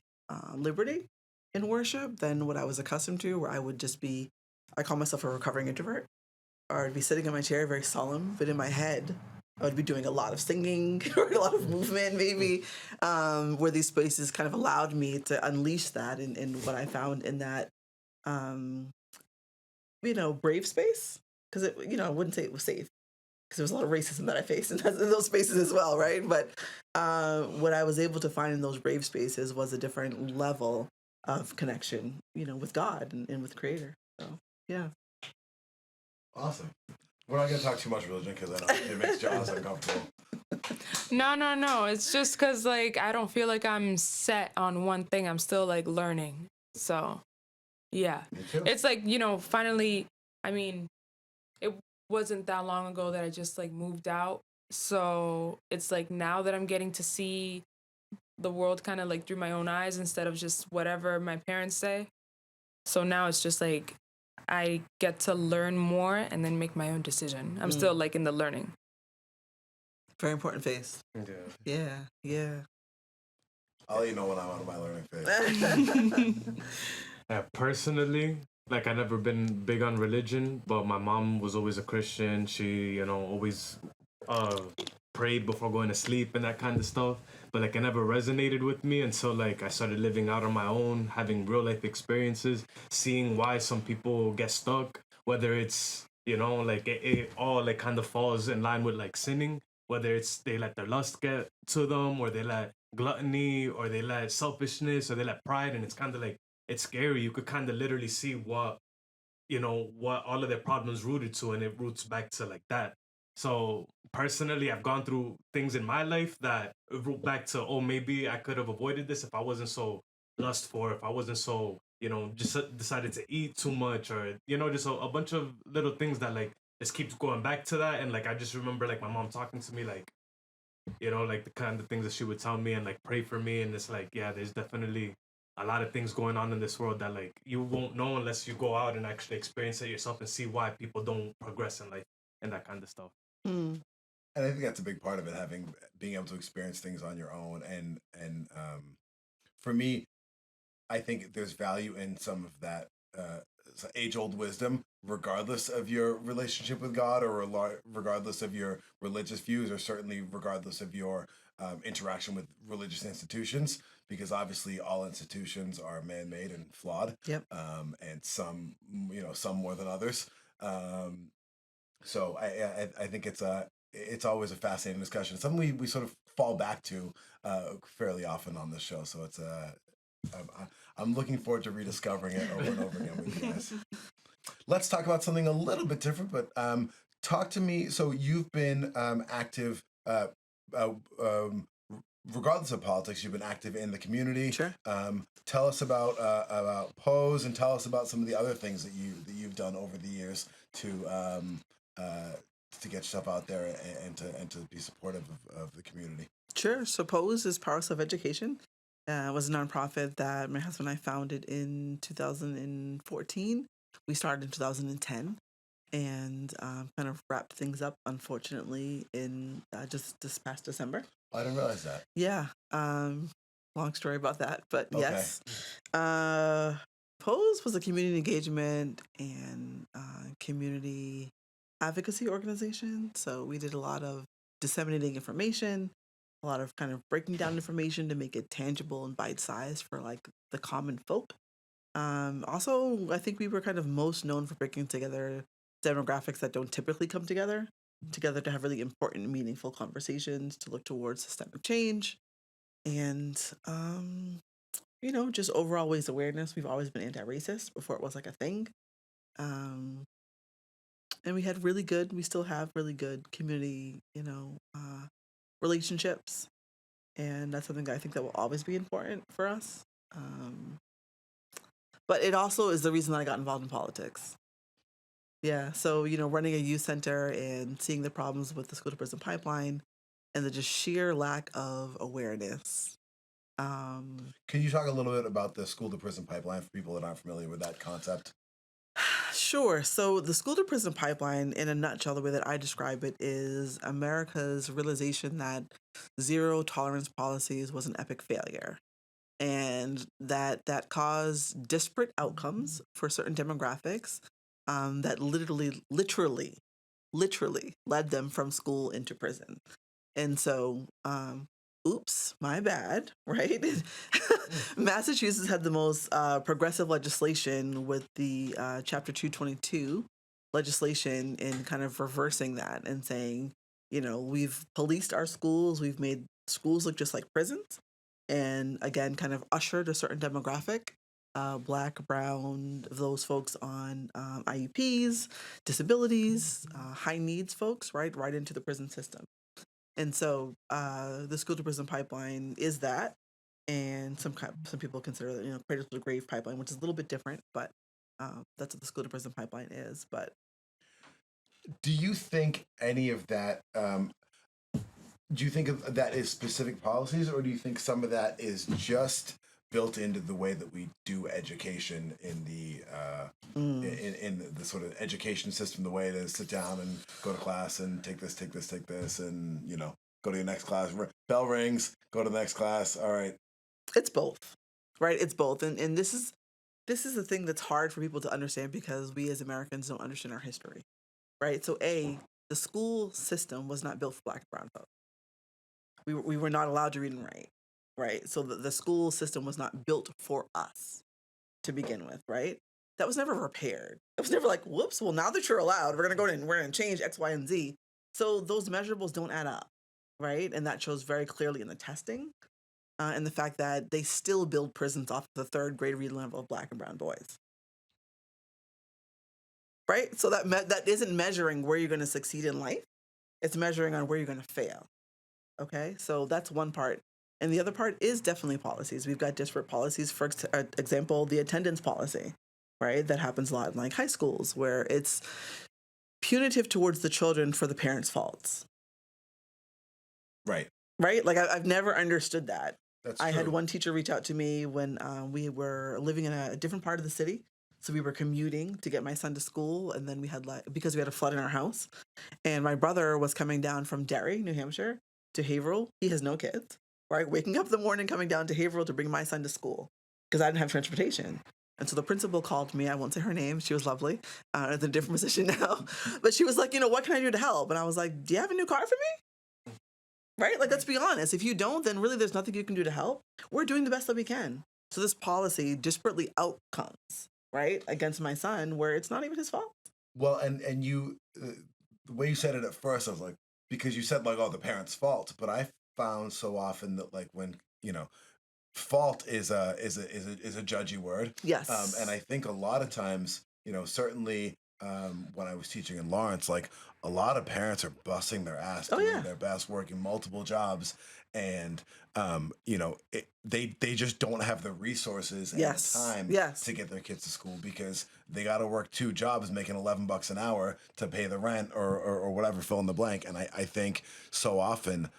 liberty in worship than what I was accustomed to, where I would just be, I call myself a recovering introvert, or I'd be sitting in my chair very solemn, but in my head, I would be doing a lot of singing or a lot of movement, maybe, where these spaces kind of allowed me to unleash that in what I found in that, um, brave space. Because, I wouldn't say it was safe because there was a lot of racism that I faced in those spaces as well, right? But what I was able to find in those brave spaces was a different level of connection, with God and with Creator. So, yeah. Awesome. We're not going to talk too much religion because I know it makes Jaws uncomfortable. No. It's just because, like, I don't feel like I'm set on one thing. I'm still, like, learning. So, yeah. Me too. It's like, finally, I mean, it wasn't that long ago that I just, like, moved out. So it's like now that I'm getting to see the world kind of like through my own eyes instead of just whatever my parents say. So now it's just like I get to learn more and then make my own decision. I'm still like in the learning. Very important phase. Yeah. I'll let you know when I'm out of my learning phase. Personally, like I never been big on religion, but my mom was always a Christian. She, always prayed before going to sleep and that kind of stuff. But like it never resonated with me until like I started living out on my own, having real life experiences, seeing why some people get stuck, whether it's like it all like kind of falls in line with like sinning, whether it's they let their lust get to them, or they let gluttony, or they let selfishness, or they let pride, and it's kind of like it's scary. You could kind of literally see what what all of their problems rooted to, and it roots back to like that. So personally, I've gone through things in my life that root back to, oh, maybe I could have avoided this if I wasn't so lustful, if I wasn't so just decided to eat too much, or just a bunch of little things that like just keeps going back to that. And like I just remember like my mom talking to me like like the kind of things that she would tell me and like pray for me. And it's like, yeah, there's definitely a lot of things going on in this world that like you won't know unless you go out and actually experience it yourself and see why people don't progress in life and that kind of stuff. And I think that's a big part of it, being able to experience things on your own. And for me, I think there's value in some of that age-old wisdom, regardless of your relationship with God, or regardless of your religious views, or certainly regardless of your interaction with religious institutions, because obviously all institutions are man-made and flawed. Yep. And some, some more than others. So I think it's always a fascinating discussion. Something we sort of fall back to fairly often on this show. So it's I'm looking forward to rediscovering it over and over again with you guys. Let's talk about something a little bit different, but talk to me. So you've been active, regardless of politics. You've been active in the community. Sure. Tell us about Pose, and tell us about some of the other things that you've done over the years to get yourself out there and to be supportive of the community. Sure. So Pose is Power Self Education. It was a nonprofit that my husband and I founded in 2014. We started in 2010 and kind of wrapped things up, unfortunately, in just this past December. I didn't realize that. Yeah. Long story about that, but Okay. yes. Pose was a community engagement and community advocacy organization. So we did a lot of disseminating information, a lot of kind of breaking down information to make it tangible and bite-sized for like the common folk. Also, I think we were kind of most known for bringing together demographics that don't typically come together to have really important, meaningful conversations, to look towards systemic change, and just overall raise awareness. We've always been anti-racist before it was like a thing. And we still have really good community, relationships. And that's something that I think that will always be important for us. But it also is the reason that I got involved in politics. Yeah, so, running a youth center and seeing the problems with the school to prison pipeline and the just sheer lack of awareness Can you talk a little bit about the school to prison pipeline for people that aren't familiar with that concept? Sure. So the school to prison pipeline, in a nutshell, the way that I describe it is America's realization that zero tolerance policies was an epic failure, and that caused disparate outcomes for certain demographics, that literally led them from school into prison. And so, oops, my bad, right? Massachusetts had the most progressive legislation with the Chapter 222 legislation in kind of reversing that and saying, we've policed our schools, we've made schools look just like prisons, and again, kind of ushered a certain demographic. Black, brown, those folks on IEPs, disabilities, high needs folks, right into the prison system. And so the school to prison pipeline is that, and some people consider that cradle to the grave pipeline, which is a little bit different, but that's what the school to prison pipeline is. But do you think any of that? Do you think of that is specific policies, or do you think some of that is just built into the way that we do education in the in the sort of education system, the way it is sit down and go to class and take this, and go to your next class. Bell rings, go to the next class. All right. It's both, right? It's both, and this is the thing that's hard for people to understand because we as Americans don't understand our history, right? So the school system was not built for Black and brown folks. We were not allowed to read and write, right? So the school system was not built for us to begin with, right? That was never repaired. It was never like, whoops, well, now that you're allowed, we're going to go in and we're going to change X, Y, and Z. So those measurables don't add up, right? And that shows very clearly in the testing and the fact that they still build prisons off the third grade reading level of Black and brown boys. Right? So that isn't measuring where you're going to succeed in life. It's measuring on where you're going to fail. Okay? So that's one part. And the other part is definitely policies. We've got disparate policies. For example, the attendance policy, right? That happens a lot in like high schools where it's punitive towards the children for the parents' faults. Right. Right? Like I've never understood that. That's I true. had one teacher reach out to me when we were living in a different part of the city. So we were commuting to get my son to school. And then we had because we had a flood in our house. And my brother was coming down from Derry, New Hampshire to Haverhill. He has no kids, right? Waking up in the morning, coming down to Haverhill to bring my son to school because I didn't have transportation. And so the principal called me. I won't say her name. She was lovely. In a different position now. But she was like, what can I do to help? And I was like, do you have a new car for me? Right? Like, let's be honest. If you don't, then really there's nothing you can do to help. We're doing the best that we can. So this policy disparately outcomes, right, against my son where it's not even his fault. Well, and you, the way you said it at first, I was like, because you said like, oh, the parents' fault. But I found so often that like when, fault is a judgy word. Yes. And I think a lot of times, certainly when I was teaching in Lawrence, like a lot of parents are busting their ass, doing their best, working multiple jobs, and they just don't have the resources and the time to get their kids to school because they got to work 2 jobs making $11 an hour to pay the rent or whatever, fill in the blank. And I think so often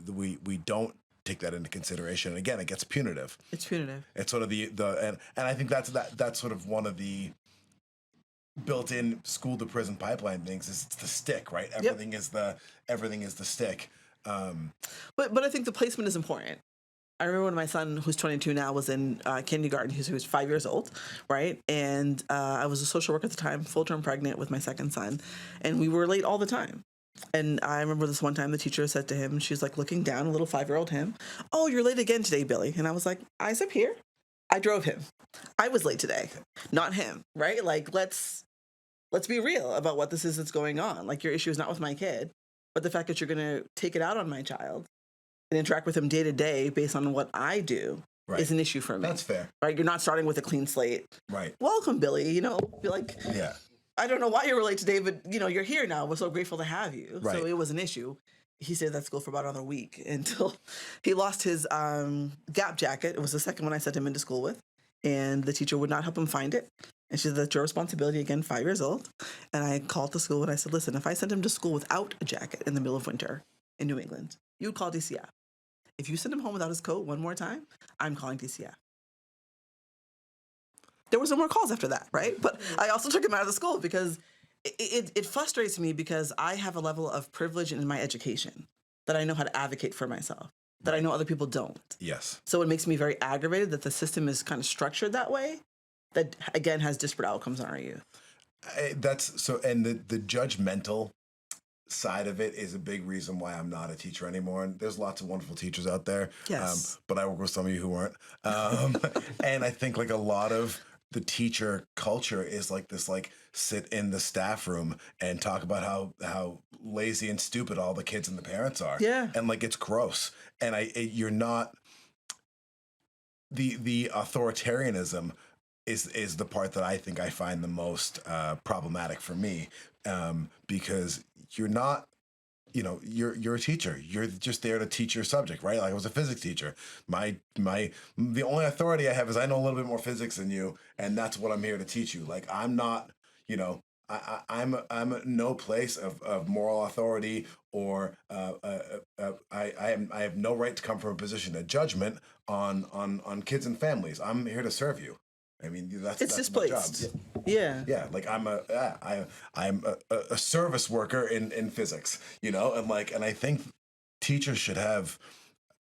we don't take that into consideration. And again, it gets punitive. It's punitive. It's sort of and I think that's sort of one of the built-in school to prison pipeline things is it's the stick, right? Everything is the stick. But I think the placement is important. I remember when my son, who's 22 now, was in kindergarten. He was 5 years old, right? And I was a social worker at the time, full-term pregnant with my second son, and we were late all the time. And I remember this one time the teacher said to him, she's like looking down, a little 5-year-old him, "Oh, you're late again today, Billy." And I was like, "Eyes up here. I drove him. I was late today, not him," right? Like, let's be real about what this is that's going on. Like, your issue is not with my kid, but the fact that you're going to take it out on my child and interact with him day to day based on what I do is an issue for me. That's fair. Right? You're not starting with a clean slate. Right. Welcome, Billy. Be like, yeah. I don't know why you were late today, but you're here now. We're so grateful to have you. Right. So it was an issue. He stayed at that school for about another week until he lost his Gap jacket. It was the second one I sent him into school with. And the teacher would not help him find it. And she said, "That's your responsibility." Again, 5 years old. And I called the school and I said, "Listen, if I sent him to school without a jacket in the middle of winter in New England, you would call DCF. if you send him home without his coat one more time, I'm calling DCF. There was no more calls after that, right? But I also took him out of the school because it frustrates me because I have a level of privilege in my education that I know how to advocate for myself, that I know other people don't. Yes. So it makes me very aggravated that the system is kind of structured that way, that, again, has disparate outcomes on our youth. That's so, and the judgmental side of it is a big reason why I'm not a teacher anymore. And there's lots of wonderful teachers out there. Yes. But I work with some of you who weren't. And I think like a lot of the teacher culture is like this, like sit in the staff room and talk about how lazy and stupid all the kids and the parents are. Yeah. And like, it's gross. And you're not, the authoritarianism is the part that I think I find the most problematic for me, because you're not, you're a teacher. You're just there to teach your subject, right? Like I was a physics teacher. The only authority I have is I know a little bit more physics than you, and that's what I'm here to teach you. Like I'm not, I'm at no place of moral authority, or I have no right to come from a position of judgment on kids and families. I'm here to serve you. I mean, that's displaced. my job. Yeah. Like I'm a service worker in physics, and I think teachers should have,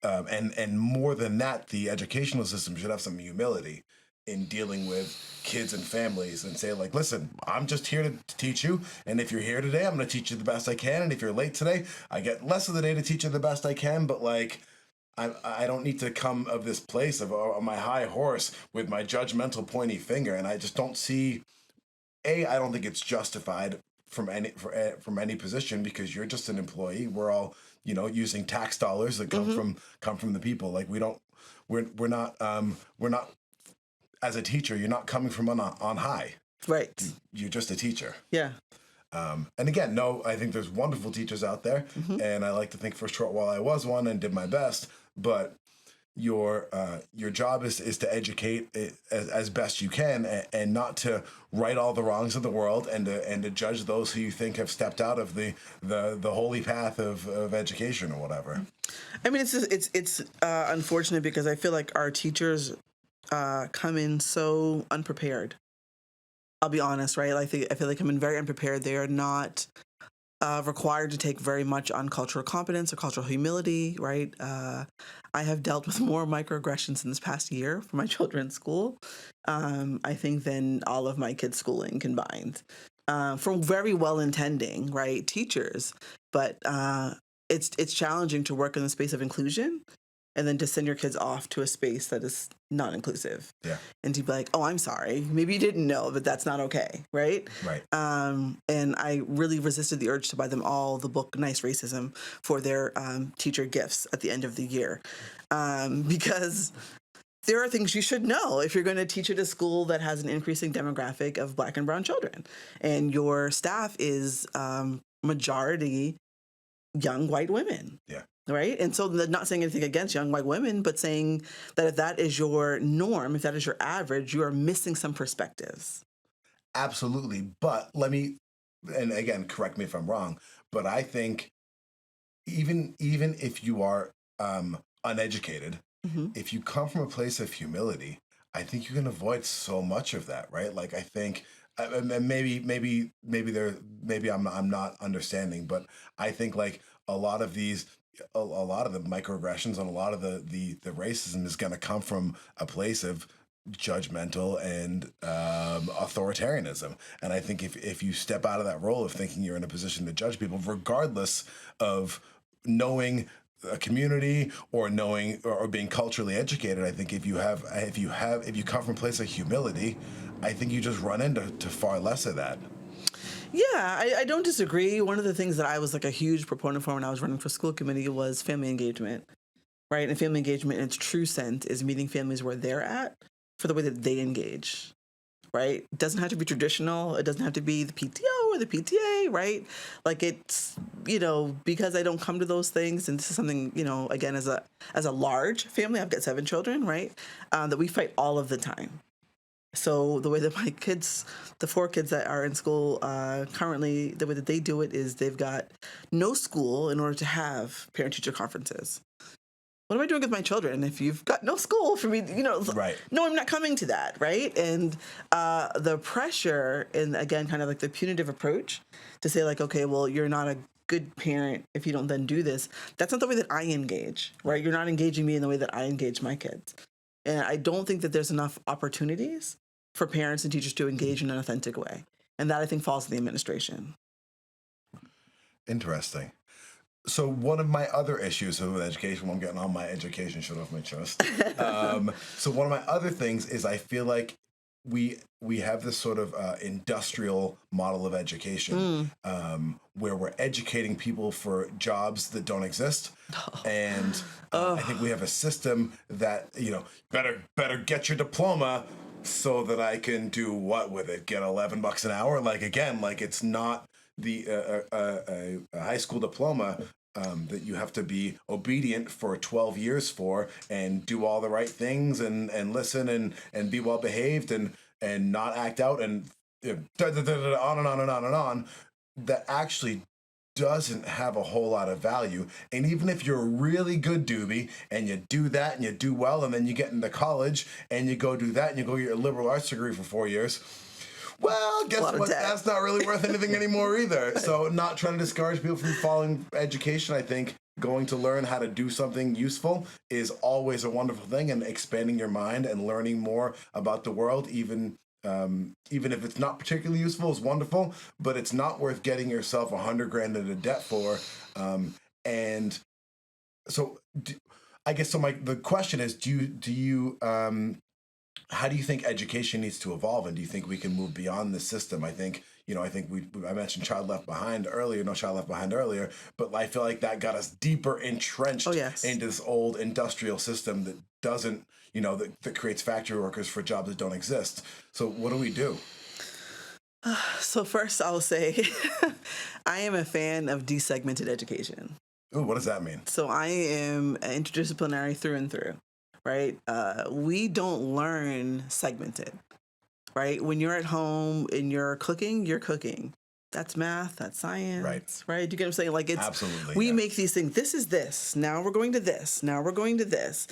and more than that, the educational system should have some humility in dealing with kids and families, and say like, listen, I'm just here to teach you, and if you're here today, I'm going to teach you the best I can, and if you're late today, I get less of the day to teach you the best I can, but like, I don't need to come of this place of my high horse with my judgmental pointy finger, and I just don't see. I don't think it's justified from any position, because you're just an employee. We're all using tax dollars that come from the people. Like we're not as a teacher. You're not coming from on high. Right. You're just a teacher. Yeah. And again, I think there's wonderful teachers out there, and I like to think for a short while I was one and did my best. But your job is to educate as best you can, and not to right all the wrongs of the world, and to judge those who you think have stepped out of the holy path of education or whatever. I mean, it's unfortunate, because I feel like our teachers come in so unprepared. I'll be honest, right? I feel like they come in very unprepared. They are not required to take very much on cultural competence or cultural humility, right? I have dealt with more microaggressions in this past year for my children's school, I think, than all of my kids' schooling combined. From very well-intending, right, teachers, but it's challenging to work in the space of inclusion, and then to send your kids off to a space that is not inclusive. Yeah. And to be like, oh, I'm sorry. Maybe you didn't know, but that's not okay, right? Right. And I really resisted the urge to buy them all the book Nice Racism for their teacher gifts at the end of the year. Because there are things you should know if you're going to teach at a school that has an increasing demographic of Black and brown children, and your staff is majority young white women. Yeah. Right? And so not saying anything against young white women, but saying that if that is your norm, if that is your average, you are missing some perspectives. Absolutely. But let me, and again, correct me if I'm wrong, but I think even if you are uneducated, if you come from a place of humility, I think you can avoid so much of that, right? Like I think, maybe I'm not understanding, but I think like a lot of the microaggressions and a lot of the racism is going to come from a place of judgmental and authoritarianism. And I think if you step out of that role of thinking you're in a position to judge people, regardless of knowing a community or knowing or being culturally educated, I think if you come from a place of humility, I think you just run into far less of that. Yeah, I don't disagree. One of the things that I was like a huge proponent for when I was running for school committee was family engagement, right? And family engagement in its true sense is meeting families where they're at for the way that they engage, right? It doesn't have to be traditional. It doesn't have to be the PTO or the PTA, right? Like it's, because I don't come to those things, and this is something, again, as a large family, I've got 7 children, right? That we fight all of the time. So the way that my kids, the 4 kids that are in school currently, the way that they do it is they've got no school in order to have parent-teacher conferences. what am I doing with my children if you've got no school for me? Right. No, I'm not coming to that, right? And the pressure and, again, kind of like the punitive approach to say, like, okay, well, you're not a good parent if you don't then do this. That's not the way that I engage, right? You're not engaging me in the way that I engage my kids. And I don't think that there's enough opportunities for parents and teachers to engage in an authentic way. And that, I think, falls to the administration. Interesting. So one of my other issues with education, I'm getting all my education shit off my chest. So one of my other things is I feel like we have this sort of industrial model of education where we're educating people for jobs that don't exist, and I think we have a system that better get your diploma so that I can do what with it? Get $11 an hour? Like, again, like it's not the a high school diploma that you have to be obedient for 12 years for and do all the right things and listen and be well behaved and not act out and on and on and on and on. That actually doesn't have a whole lot of value. And even if you're a really good doobie and you do that and you do well and then you get into college and you go do that and you go get your liberal arts degree for 4 years, well, guess what? That's not really worth anything anymore either. So not trying to discourage people from following education. I think going to learn how to do something useful is always a wonderful thing, and expanding your mind and learning more about the world, even if it's not particularly useful, is wonderful, but it's not worth getting yourself $100,000 into debt for. And so I guess the question is, do you how do you think education needs to evolve, and do you think we can move beyond the system? I think I mentioned Child Left Behind earlier, No Child Left Behind earlier, but I feel like that got us deeper entrenched into this old industrial system that doesn't, that creates factory workers for jobs that don't exist. So what do we do? So first I'll say I am a fan of desegmented education. Ooh, what does that mean? So I am interdisciplinary through and through. Right? We don't learn segmented, right? When you're at home and you're cooking. That's math, that's science, right? Do you get what I'm saying? Like absolutely. We make these things, this is this, now we're going to this, now we're going to this.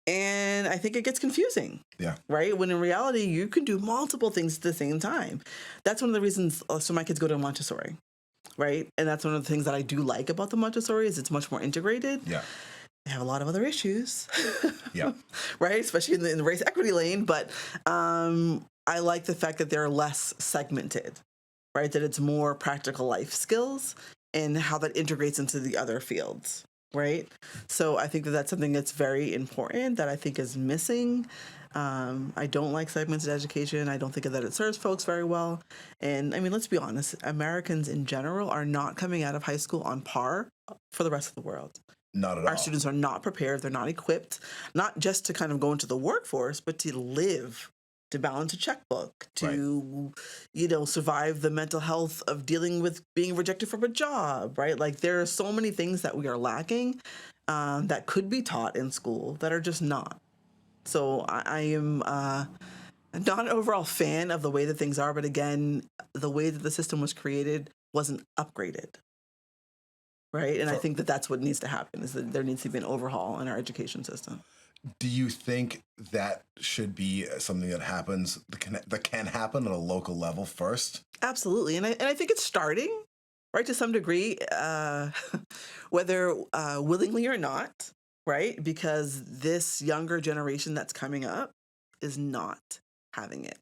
And I think it gets confusing. Yeah. Right? When in reality, you can do multiple things at the same time. That's one of the reasons, so my kids go to Montessori, right? And that's one of the things that I do like about the Montessori is it's much more integrated. Yeah. They have a lot of other issues, yeah, right? Especially in the race equity lane. But I like the fact that they're less segmented, right? That it's more practical life skills and how that integrates into the other fields, right? So I think that that's something that's very important that I think is missing. I don't like segmented education. I don't think that it serves folks very well. And I mean, let's be honest, Americans in general are not coming out of high school on par for the rest of the world. Not at all. Our students are not prepared. They're not equipped, not just to kind of go into the workforce, but to live, to balance a checkbook, to, survive the mental health of dealing with being rejected from a job, right? Like there are so many things that we are lacking that could be taught in school that are just not. So I am not an overall fan of the way that things are, but again, the way that the system was created wasn't upgraded. Right. And I think that that's what needs to happen is that there needs to be an overhaul in our education system. Do you think that should be something that happens, that can happen at a local level first? Absolutely. And I think it's starting, right, to some degree, whether willingly or not, right, because this younger generation that's coming up is not having it.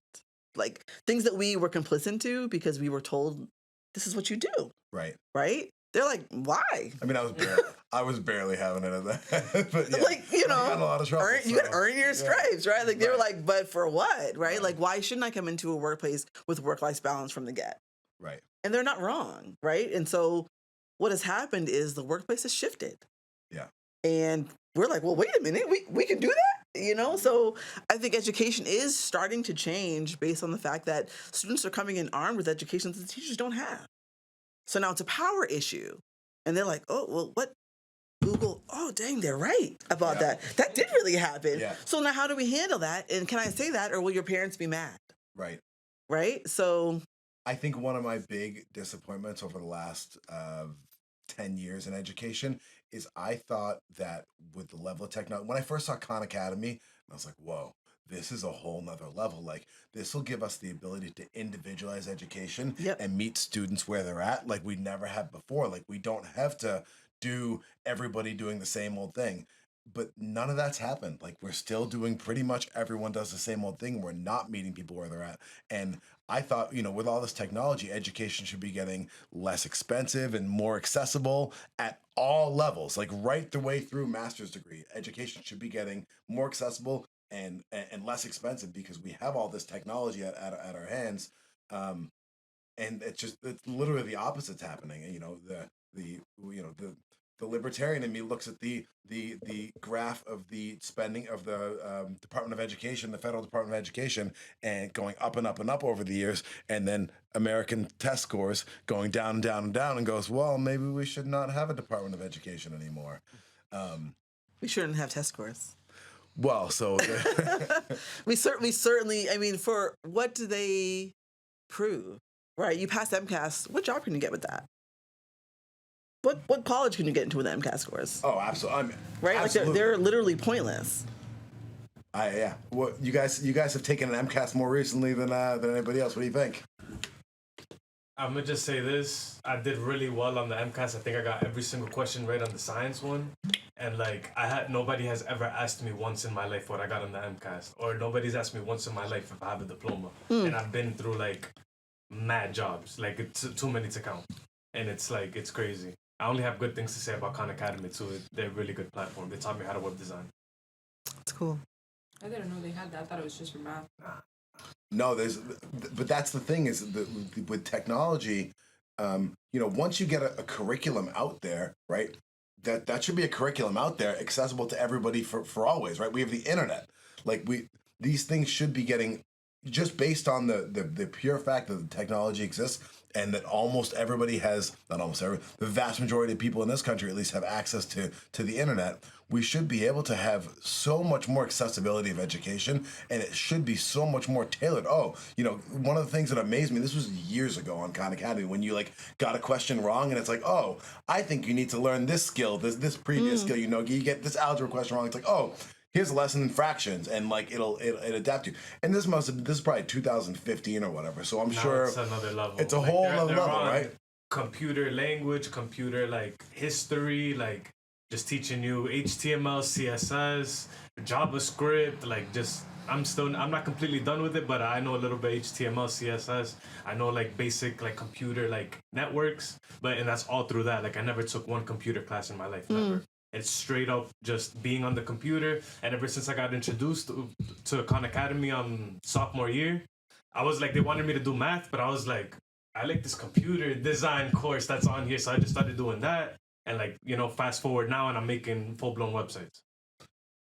Like things that we were complicit to because we were told this is what you do. Right. Right. They're like, why? I mean, I was barely having it at that. But yeah, like, I got in a lot of trouble. You got to earn your stripes, right? Like, they were like, but for what, right? Right. Like, why shouldn't I come into a workplace with work-life balance from the get? Right. And they're not wrong, right? And so what has happened is the workplace has shifted. Yeah. And we're like, well, wait a minute, we can do that? So I think education is starting to change based on the fact that students are coming in armed with education that the teachers don't have. So now it's a power issue. And they're like, oh, well, what? Google, oh, dang, they're right about that. That did really happen. Yeah. So now how do we handle that? And can I say that, or will your parents be mad? Right. Right? So I think one of my big disappointments over the last 10 years in education is I thought that with the level of technology, when I first saw Khan Academy, I was like, whoa, this is a whole nother level. Like, this will give us the ability to individualize education Yep. and meet students where they're at like we never have before. Like, we don't have to do everybody doing the same old thing. But none of that's happened. Like, we're still doing pretty much everyone does the same old thing. We're not meeting people where they're at. And I thought, with all this technology, education should be getting less expensive and more accessible at all levels. Like, right the way through master's degree, education should be getting more accessible and less expensive because we have all this technology at our hands. And it's literally the opposite's happening. And, the libertarian in me looks at the graph of the spending of the Department of Education, the federal Department of Education, and going up and up and up over the years, and then American test scores going down and down and down, and goes, well, maybe we should not have a Department of Education anymore. We shouldn't have test scores. Well, so We certainly. I mean, for what do they prove? Right, you pass MCAS. What job can you get with that? What college can you get into with the MCAS scores? oh, absolutely, Right, absolutely. like they're literally pointless. Yeah. Well, you guys have taken an MCAS more recently than anybody else. What do you think? I'm gonna just say this. I did really well on the MCAS. I think I got every single question right on the science one. And like nobody has ever asked me once in my life what I got on the MCAS. Or nobody's asked me once in my life if I have a diploma. And I've been through like mad jobs. Like it's too many to count. And it's like it's crazy. I only have good things to say about Khan Academy too. They're a really good platform. They taught me how to web design. It's cool. I didn't know they had that. I thought it was just for math. No, but that's the thing is with technology, once you get a curriculum out there, right? That should be a curriculum out there accessible to everybody for always, right? We have the internet. Like these things should be getting just based on the pure fact that the technology exists and that almost everybody has, not almost every, the vast majority of people in this country at least have access to the internet. We should be able to have so much more accessibility of education, and it should be so much more tailored. Oh, one of the things that amazed me, this was years ago on Khan Academy, when you like got a question wrong, and it's like, oh, I think you need to learn this skill, this previous skill. You get this algebra question wrong. It's like, oh, here's a lesson in fractions, and like it'll adapt you. And this is probably 2015 or whatever. So I'm sure it's another level. It's a whole other level, right? Computer language, computer like history, like just teaching you HTML, CSS, JavaScript, like just I'm not completely done with it, but I know a little bit HTML, CSS. I know like basic like computer like networks, and that's all through that. Like I never took one computer class in my life, never. It's straight up just being on the computer. And ever since I got introduced to Khan Academy on sophomore year, I was like, they wanted me to do math, but I was like, I like this computer design course that's on here. So I just started doing that. And like, fast forward now and I'm making full-blown websites.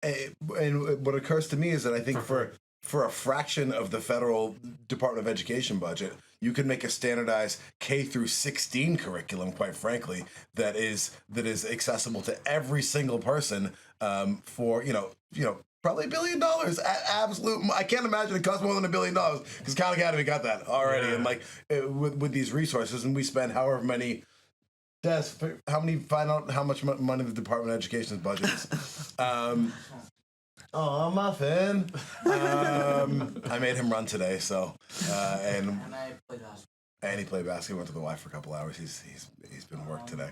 And what occurs to me is that I think for a fraction of the federal Department of Education budget, you could make a standardized K through 16 curriculum, quite frankly, that is accessible to every single person for probably $1 billion. Absolute, I can't imagine it costs more than $1 billion because Khan Academy got that already. Yeah. And like with these resources, and we spend however many. Find out how much money the Department of Education's budget is. Oh, Muffin. I made him run today, so and I played basketball. And he played basketball. Went to the Y for a couple hours. He's been work today.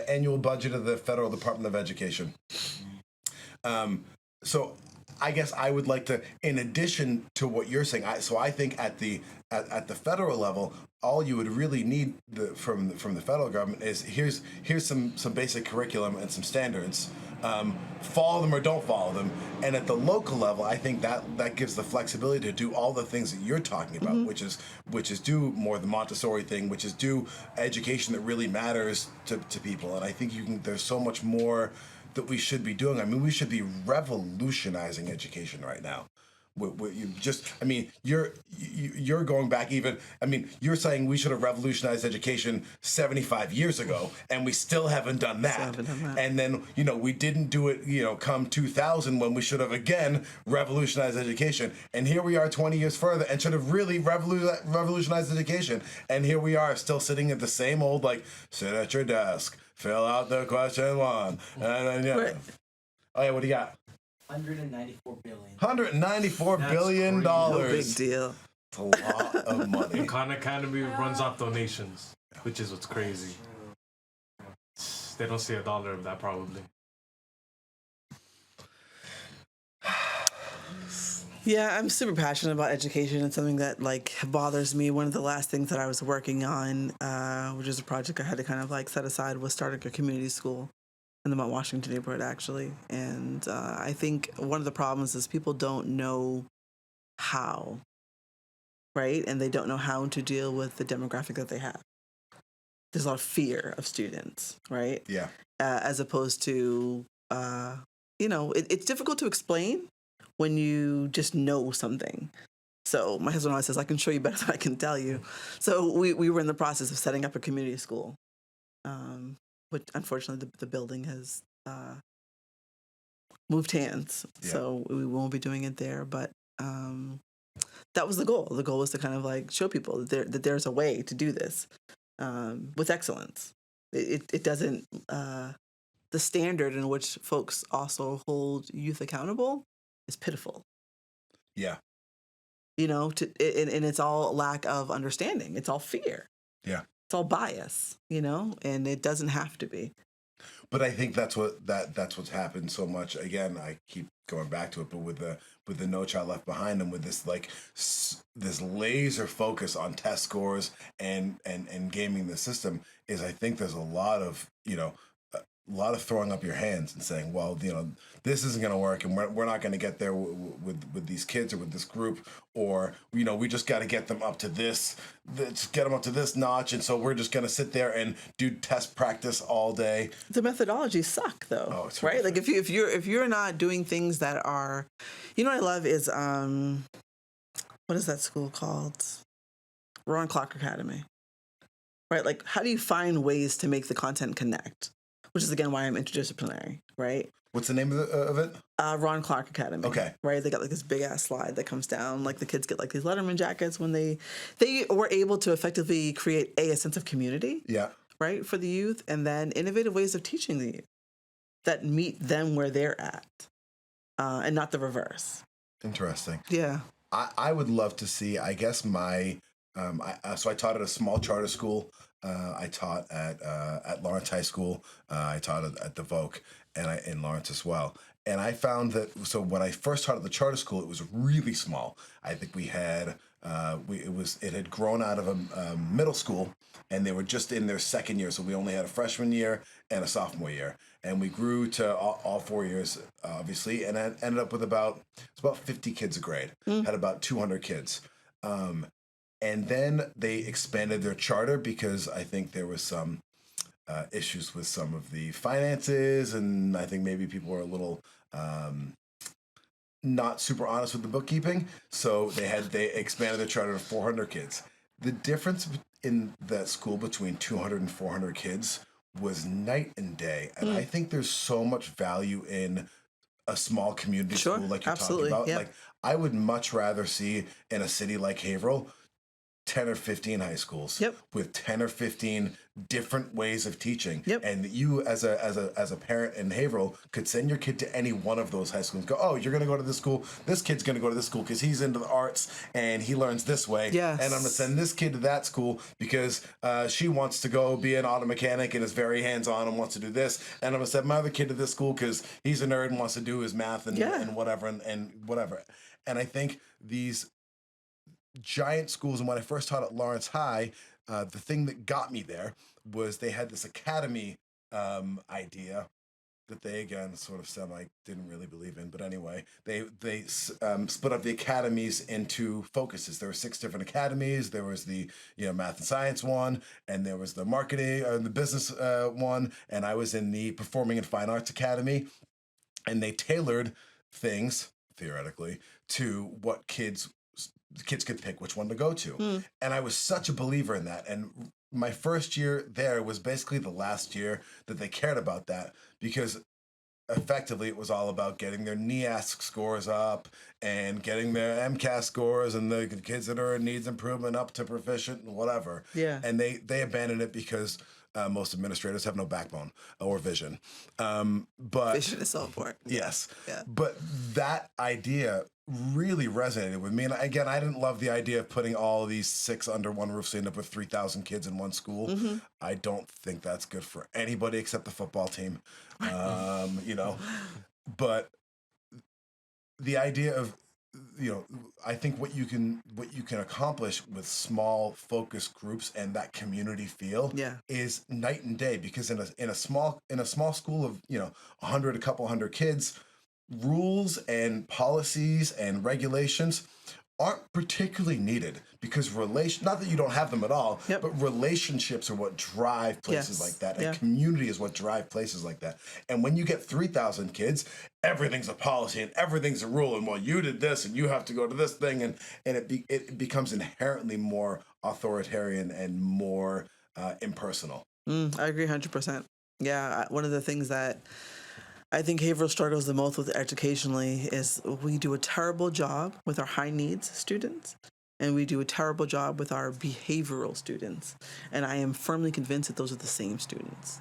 Annual budget of the Federal Department of Education. So I guess I would like to, in addition to what you're saying, I think at the federal level, all you would really need from the federal government is here's some basic curriculum and some standards. Follow them or don't follow them. And at the local level, I think that gives the flexibility to do all the things that you're talking about, which is do more the Montessori thing, which is do education that really matters to people. And I think there's so much more that we should be doing. I mean, we should be revolutionizing education right now. You just, I mean, you're going back even. I mean, you're saying we should have revolutionized education 75 years ago, and we still haven't done that. Still haven't done that. And then we didn't do it. Come 2000 when we should have again revolutionized education. And here we are 20 years further, and should have really revolutionized education. And here we are still sitting at the same old sit at your desk, fill out the question one, and then Right. Oh yeah, what do you got? $194 billion. $194 That's billion crazy. No dollars. big deal. It's a lot of money. Khan Academy runs off donations, which is what's crazy. They don't see $1 of that probably. Yeah, I'm super passionate about education. It's something that bothers me. One of the last things that I was working on, which is a project I had to kind of set aside, was starting a community school in the Mount Washington neighborhood, actually. And I think one of the problems is people don't know how, right? And they don't know how to deal with the demographic that they have. There's a lot of fear of students, right? Yeah. As opposed to, it's difficult to explain when you just know something. So my husband always says, I can show you better than I can tell you. So we were in the process of setting up a community school. But unfortunately, the building has moved hands, so we won't be doing it there. But that was the goal. The goal was to kind of show people that there's a way to do this with excellence. It doesn't the standard in which folks also hold youth accountable is pitiful. Yeah. And it's all lack of understanding. It's all fear. Yeah. It's all bias, and it doesn't have to be. But I think that's what's happened so much. Again, I keep going back to it, but with the No Child Left Behind and with this this laser focus on test scores and gaming the system, is I think there's a lot of throwing up your hands and saying, well, this isn't going to work, and we're not going to get there with these kids or with this group, or we just got to get them up to this, get them up to this notch, and so we're just going to sit there and do test practice all day. The methodologies suck, though. Oh, it's right. horrific. If you're not doing things that are, what I love is what is that school called? Ron Clark Academy. Right. How do you find ways to make the content connect? Which is, again, why I'm interdisciplinary, right? What's the name of it? Ron Clark Academy. Okay. Right? They got this big-ass slide that comes down. The kids get these Letterman jackets when they were able to effectively create, a sense of community, Yeah. right, for the youth, and then innovative ways of teaching the youth that meet them where they're at, and not the reverse. Interesting. Yeah. I would love to see, I guess so I taught at a small charter school. I taught at Lawrence High School. I taught at the Voc in Lawrence as well. And I found that, so when I first taught at the charter school, it was really small. I think we had, it had grown out of a middle school, and they were just in their second year. So we only had a freshman year and a sophomore year. And we grew to all 4 years, obviously, and I ended up with about 50 kids a grade. Had about 200 kids. And then they expanded their charter because I think there was some issues with some of the finances, and I think maybe people were a little not super honest with the bookkeeping. So they expanded their charter to 400 kids. The difference in that school between 200 and 400 kids was night and day. And I think there's so much value in a small community Sure, school like you're absolutely, talking about. yeah. I would much rather see in a city like Haverhill 10 or 15 high schools with 10 or 15 different ways of teaching. And you as a parent in Haverhill could send your kid to any one of those high schools and go, oh, you're going to go to this school. This kid's going to go to this school because he's into the arts and he learns this way. Yes. And I'm going to send this kid to that school because she wants to go be an auto mechanic and is very hands-on and wants to do this. And I'm going to send my other kid to this school because he's a nerd and wants to do his math and whatever and whatever. And I think these giant schools, and when I first taught at Lawrence High, the thing that got me there was they had this academy idea that they, again, sort of semi didn't really believe in. But anyway, they split up the academies into focuses. There were 6 different academies. There was the math and science one, and there was the marketing or the business one, and I was in the performing and fine arts academy. And they tailored things theoretically, to what kids could pick which one to go to. And I was such a believer in that. And my first year there was basically the last year that they cared about that, because effectively it was all about getting their NEASC scores up and getting their MCAS scores and the kids that are in needs improvement up to proficient and whatever. Yeah. And they abandoned it because most administrators have no backbone or vision. But Vision is so important. yes. Yeah. But that idea really resonated with me. And again, I didn't love the idea of putting all of these 6 under one roof so you end up with 3,000 kids in one school. I don't think that's good for anybody except the football team. You know, but the idea of, you know, I think what you can accomplish with small focus groups and that community feel is night and day, because in a small school of, you know, a couple hundred kids, rules and policies and regulations aren't particularly needed, because not that you don't have them at all, but relationships are what drive places like that. And community is what drive places like that. And when you get 3,000 kids, everything's a policy and everything's a rule. And well, you did this and you have to go to this thing. And it becomes inherently more authoritarian and more impersonal. I agree 100%. Yeah. One of the things that I think Haverhill struggles the most with educationally is we do a terrible job with our high needs students, and we do a terrible job with our behavioral students. And I am firmly convinced that those are the same students,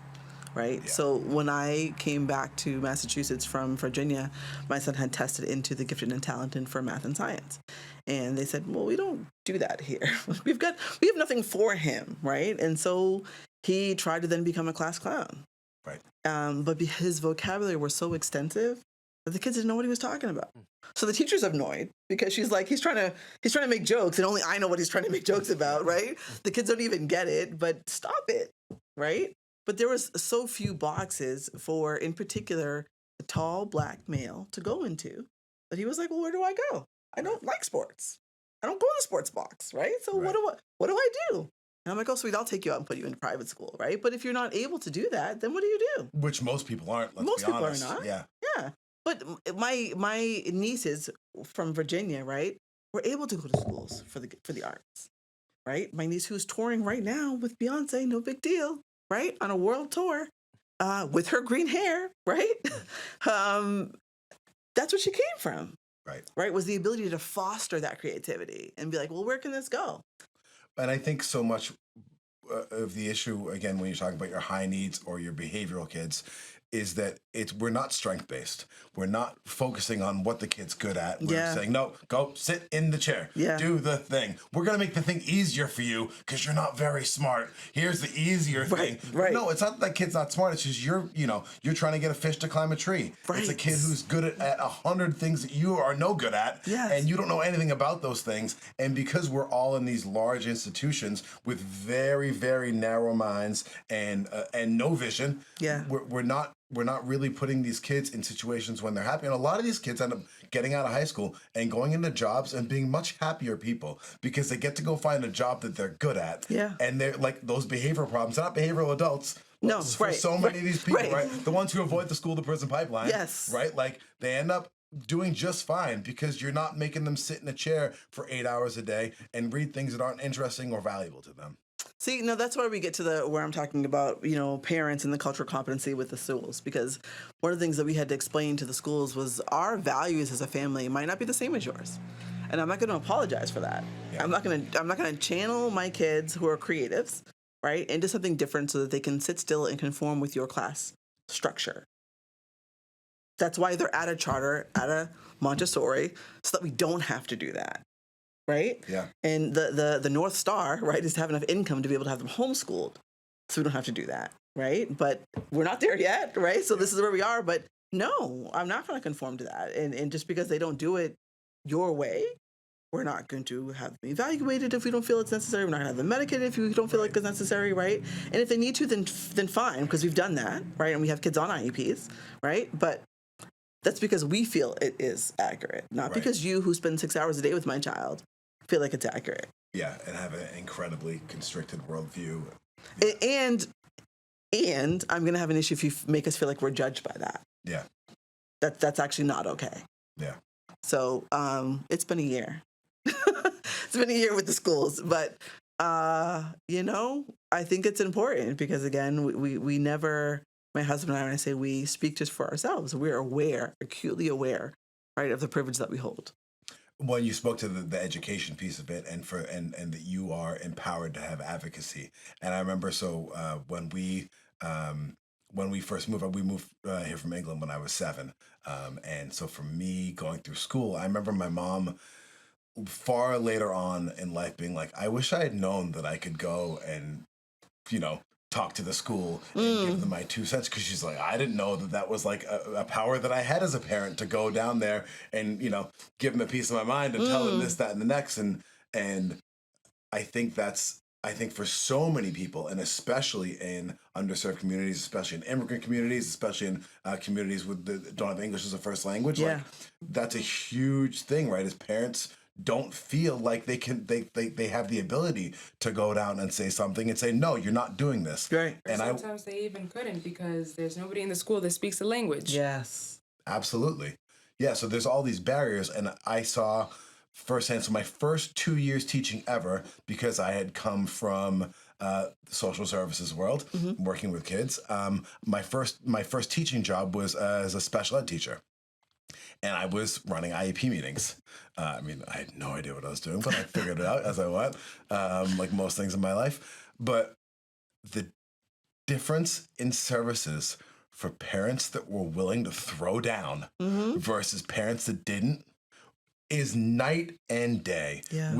right? Yeah. So when I came back to Massachusetts from Virginia, my son had tested into the gifted and talented for math and science. And they said, well, we don't do that here. We have nothing for him, right? And so he tried to then become a class clown. Right. But his vocabulary was so extensive that the kids didn't know what he was talking about. So the teacher's annoyed because she's like, he's trying to make jokes, and only I know what he's trying to make jokes about, right? The kids don't even get it, but stop it, right? But there was so few boxes for, in particular, a tall black male to go into that he was like, well, where do I go? I don't like sports. I don't go in the sports box, right? So what do I do? And I'm like, oh, sweet, I'll take you out and put you in private school, right? But if you're not able to do that, then what do you do? Which most people aren't, let's Most be people honest. are not. Yeah. Yeah. But my nieces from Virginia, right, were able to go to schools for the arts, right? My niece who's touring right now with Beyonce, no big deal, right? On a world tour with her green hair, right? That's what she came from. Right? Was the ability to foster that creativity and be like, well, where can this go? And I think so much of the issue, again, when you're talking about your high needs or your behavioral kids, is that we're not strength-based. We're not focusing on what the kid's good at. We're saying, no, go sit in the chair. Do the thing. We're going to make the thing easier for you because you're not very smart. Here's the easier thing. Right. No, it's not that kid's not smart. It's just you're trying to get a fish to climb a tree. It's a kid who's good at 100 things that you are no good at. And you don't know anything about those things. And because we're all in these large institutions with very, very narrow minds and no vision, we're not really putting these kids in situations when they're happy. And a lot of these kids end up getting out of high school and going into jobs and being much happier people because they get to go find a job that they're good at. And they're like those behavioral problems. They're not behavioral adults. No, for so many of these people, right? The ones who avoid the school to prison pipeline. Right? Like they end up doing just fine because you're not making them sit in a chair for 8 hours a day and read things that aren't interesting or valuable to them. See, no, that's where we get to where I'm talking about, parents and the cultural competency with the schools, because one of the things that we had to explain to the schools was our values as a family might not be the same as yours. And I'm not going to apologize for that. I'm not going to channel my kids who are creatives, right, into something different so that they can sit still and conform with your class structure. That's why they're at a charter, at a Montessori, so that we don't have to do that. Right? Yeah. And the North Star, right, is to have enough income to be able to have them homeschooled. So we don't have to do that, right? But we're not there yet, right? So this is where we are. But no, I'm not going to conform to that. And just because they don't do it your way, we're not going to have them evaluated if we don't feel it's necessary. We're not going to have them medicated if we don't feel like it's necessary, right? And if they need to, then fine, because we've done that, right? And we have kids on IEPs, right? But that's because we feel it is accurate, not because you, who spend 6 hours a day with my child, feel like it's accurate. Yeah, and have an incredibly constricted worldview. And I'm going to have an issue if you make us feel like we're judged by that. Yeah. That's actually not okay. Yeah. So it's been a year. It's been a year with the schools, but I think it's important because again, we never. My husband and I, when I say we, speak just for ourselves. We're aware, acutely aware, right, of the privilege that we hold. When you spoke to the education piece of it, and that you are empowered to have advocacy, and I remember when we first moved, we moved here from England when I was 7, and so for me going through school, I remember my mom far later on in life being like, I wish I had known that I could go and talk to the school and give them my 2 cents, because she's like, I didn't know that was like a power that I had as a parent to go down there and give them a piece of my mind and tell them this, that, and the next, and I think for so many people, and especially in underserved communities, especially in immigrant communities, especially in communities that don't have English as a first language, like that's a huge thing, right? As parents don't feel like they have the ability to go down and say something and say, no, you're not doing this. Right. Or sometimes they even couldn't because there's nobody in the school that speaks the language. Yes. Absolutely. Yeah, so there's all these barriers, and I saw firsthand. So my first 2 years teaching ever, because I had come from the social services world, working with kids, my first teaching job was as a special ed teacher. And I was running IEP meetings. I had no idea what I was doing, but I figured it out as I went, like most things in my life. But the difference in services for parents that were willing to throw down versus parents that didn't is night and day. Yeah.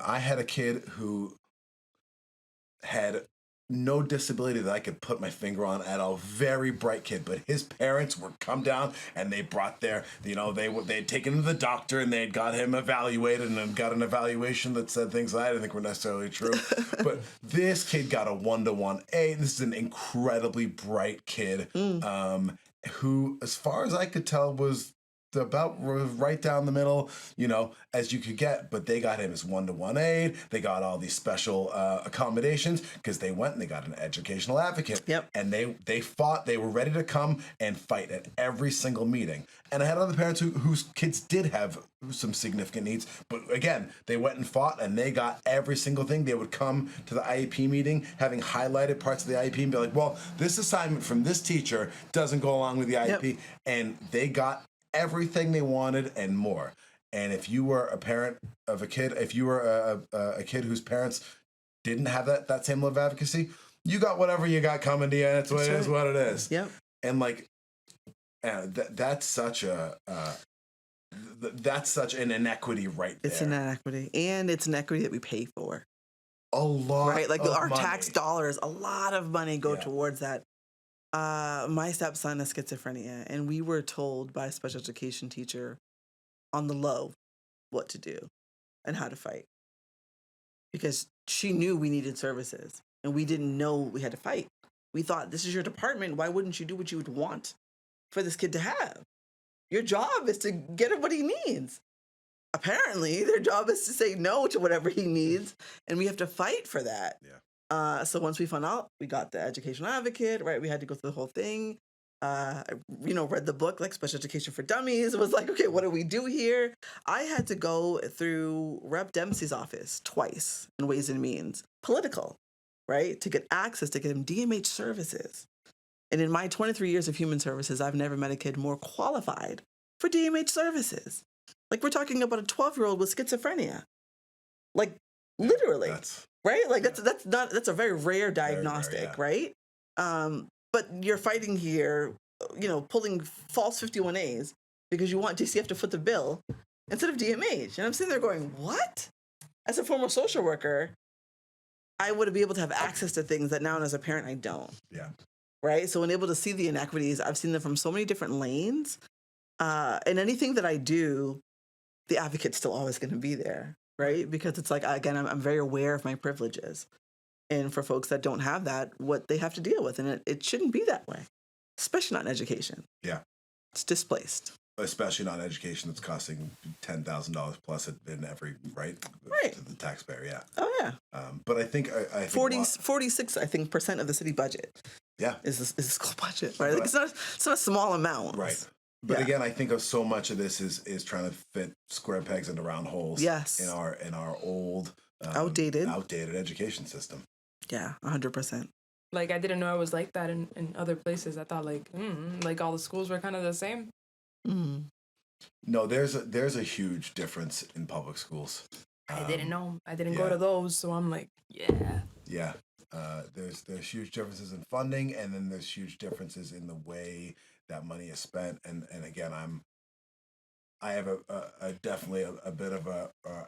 I had a kid who had no disability that I could put my finger on at all. Very bright kid, but his parents would come down and they brought they had taken him to the doctor and they had got him evaluated and then got an evaluation that said things that I didn't think were necessarily true. But this kid got a 1-to-1. This is an incredibly bright kid who, as far as I could tell, was about right down the middle, as you could get, but they got him as 1-to-1 aid. They got all these special accommodations because they went and they got an educational advocate. Yep. And they fought. They were ready to come and fight at every single meeting. And I had other parents whose kids did have some significant needs, but again, they went and fought and they got every single thing. They would come to the IEP meeting having highlighted parts of the IEP and be like, well, this assignment from this teacher doesn't go along with the IEP. Yep. And they got everything they wanted and more. And if you were a parent of a kid, if you were a kid whose parents didn't have that same level of advocacy, you got whatever you got coming to you. That's what it is. What it is. Yep. And that's such an inequity right there. It's an inequity, and it's an equity that we pay for. A lot, right? Like of our money. tax dollars, a lot of money go towards that. My stepson has schizophrenia, and we were told by a special education teacher on the low what to do and how to fight, because she knew we needed services and we didn't know we had to fight. We thought, this is your department. Why wouldn't you do what you would want for this kid to have? Your job is to get him what he needs. Apparently, their job is to say no to whatever he needs, and we have to fight for that. Yeah. So once we found out, we got the educational advocate, right? We had to go through the whole thing. Read the book, like Special Education for Dummies. It was like, okay, what do we do here? I had to go through Rep. Dempsey's office twice in Ways and Means, political, right? To get access, to get him DMH services. And in my 23 years of human services, I've never met a kid more qualified for DMH services. Like, we're talking about a 12-year-old with schizophrenia. Like, literally. Right? Like, that's a very rare diagnostic, right? But you're fighting here, pulling false 51As because you want DCF to foot the bill instead of DMH. And I'm sitting there going, what? As a former social worker, I would be able to have access to things that now as a parent, I don't. Yeah. Right? So when able to see the inequities, I've seen them from so many different lanes. And anything that I do, the advocate's still always going to be there. Right? Because it's like, again, I'm very aware of my privileges. And for folks that don't have that, what they have to deal with. And it shouldn't be that way, especially not in education. Yeah. It's displaced. Especially not in education that's costing $10,000 plus in every, right? To the taxpayer, yeah. Oh, yeah. But I think... I think 46%, I think, % of the city budget is the school budget, right? Like, it's not a small amount. Right. But Yeah. again, I think of so much of this is trying to fit square pegs into round holes. Yes. In our old Outdated. education system. Yeah, 100%. Like, I didn't know it was like that in other places. I thought, like all the schools were kind of the same. Mm. No, there's a huge difference in public schools. I didn't know. I didn't yeah. go to those, so I'm like, yeah. Yeah. There's huge differences in funding, and then there's huge differences in the way that money is spent. And again, I have a definitely a bit of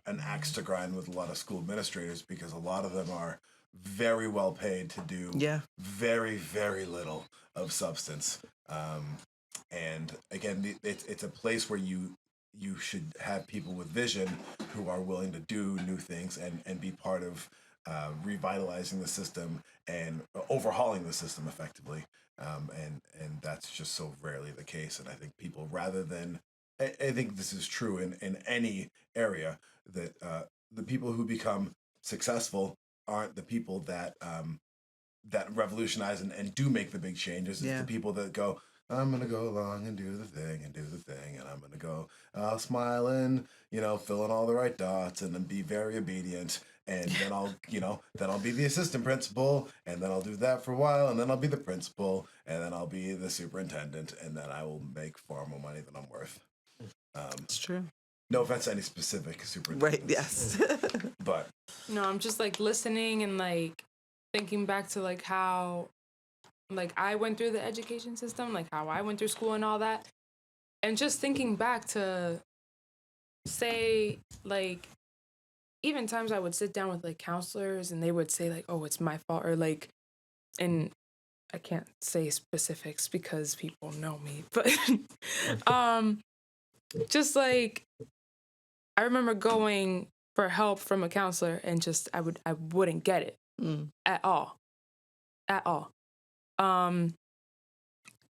an axe to grind with a lot of school administrators, because a lot of them are very well paid to do very, very little of substance. And again, it's a place where you should have people with vision who are willing to do new things and be part of revitalizing the system and overhauling the system effectively. And that's just so rarely the case. And I think people, rather than, I think this is true in any area, that the people who become successful aren't the people that that revolutionize and do make the big changes. It's the people that go, I'm going to go along and do the thing, and I'm going to go smile and, fill in all the right dots and then be very obedient. And then I'll be the assistant principal, and then I'll do that for a while, and then I'll be the principal, and then I'll be the superintendent, and then I will make far more money than I'm worth. It's true. No offense to any specific superintendent. Right, yes. But. No, I'm just like listening and like thinking back to like how like I went through the education system, like how I went through school and all that. And just thinking back to say like even times I would sit down with like counselors and they would say like, oh, it's my fault, or like, and I can't say specifics because people know me, but just like I remember going for help from a counselor and just I wouldn't get it at all. And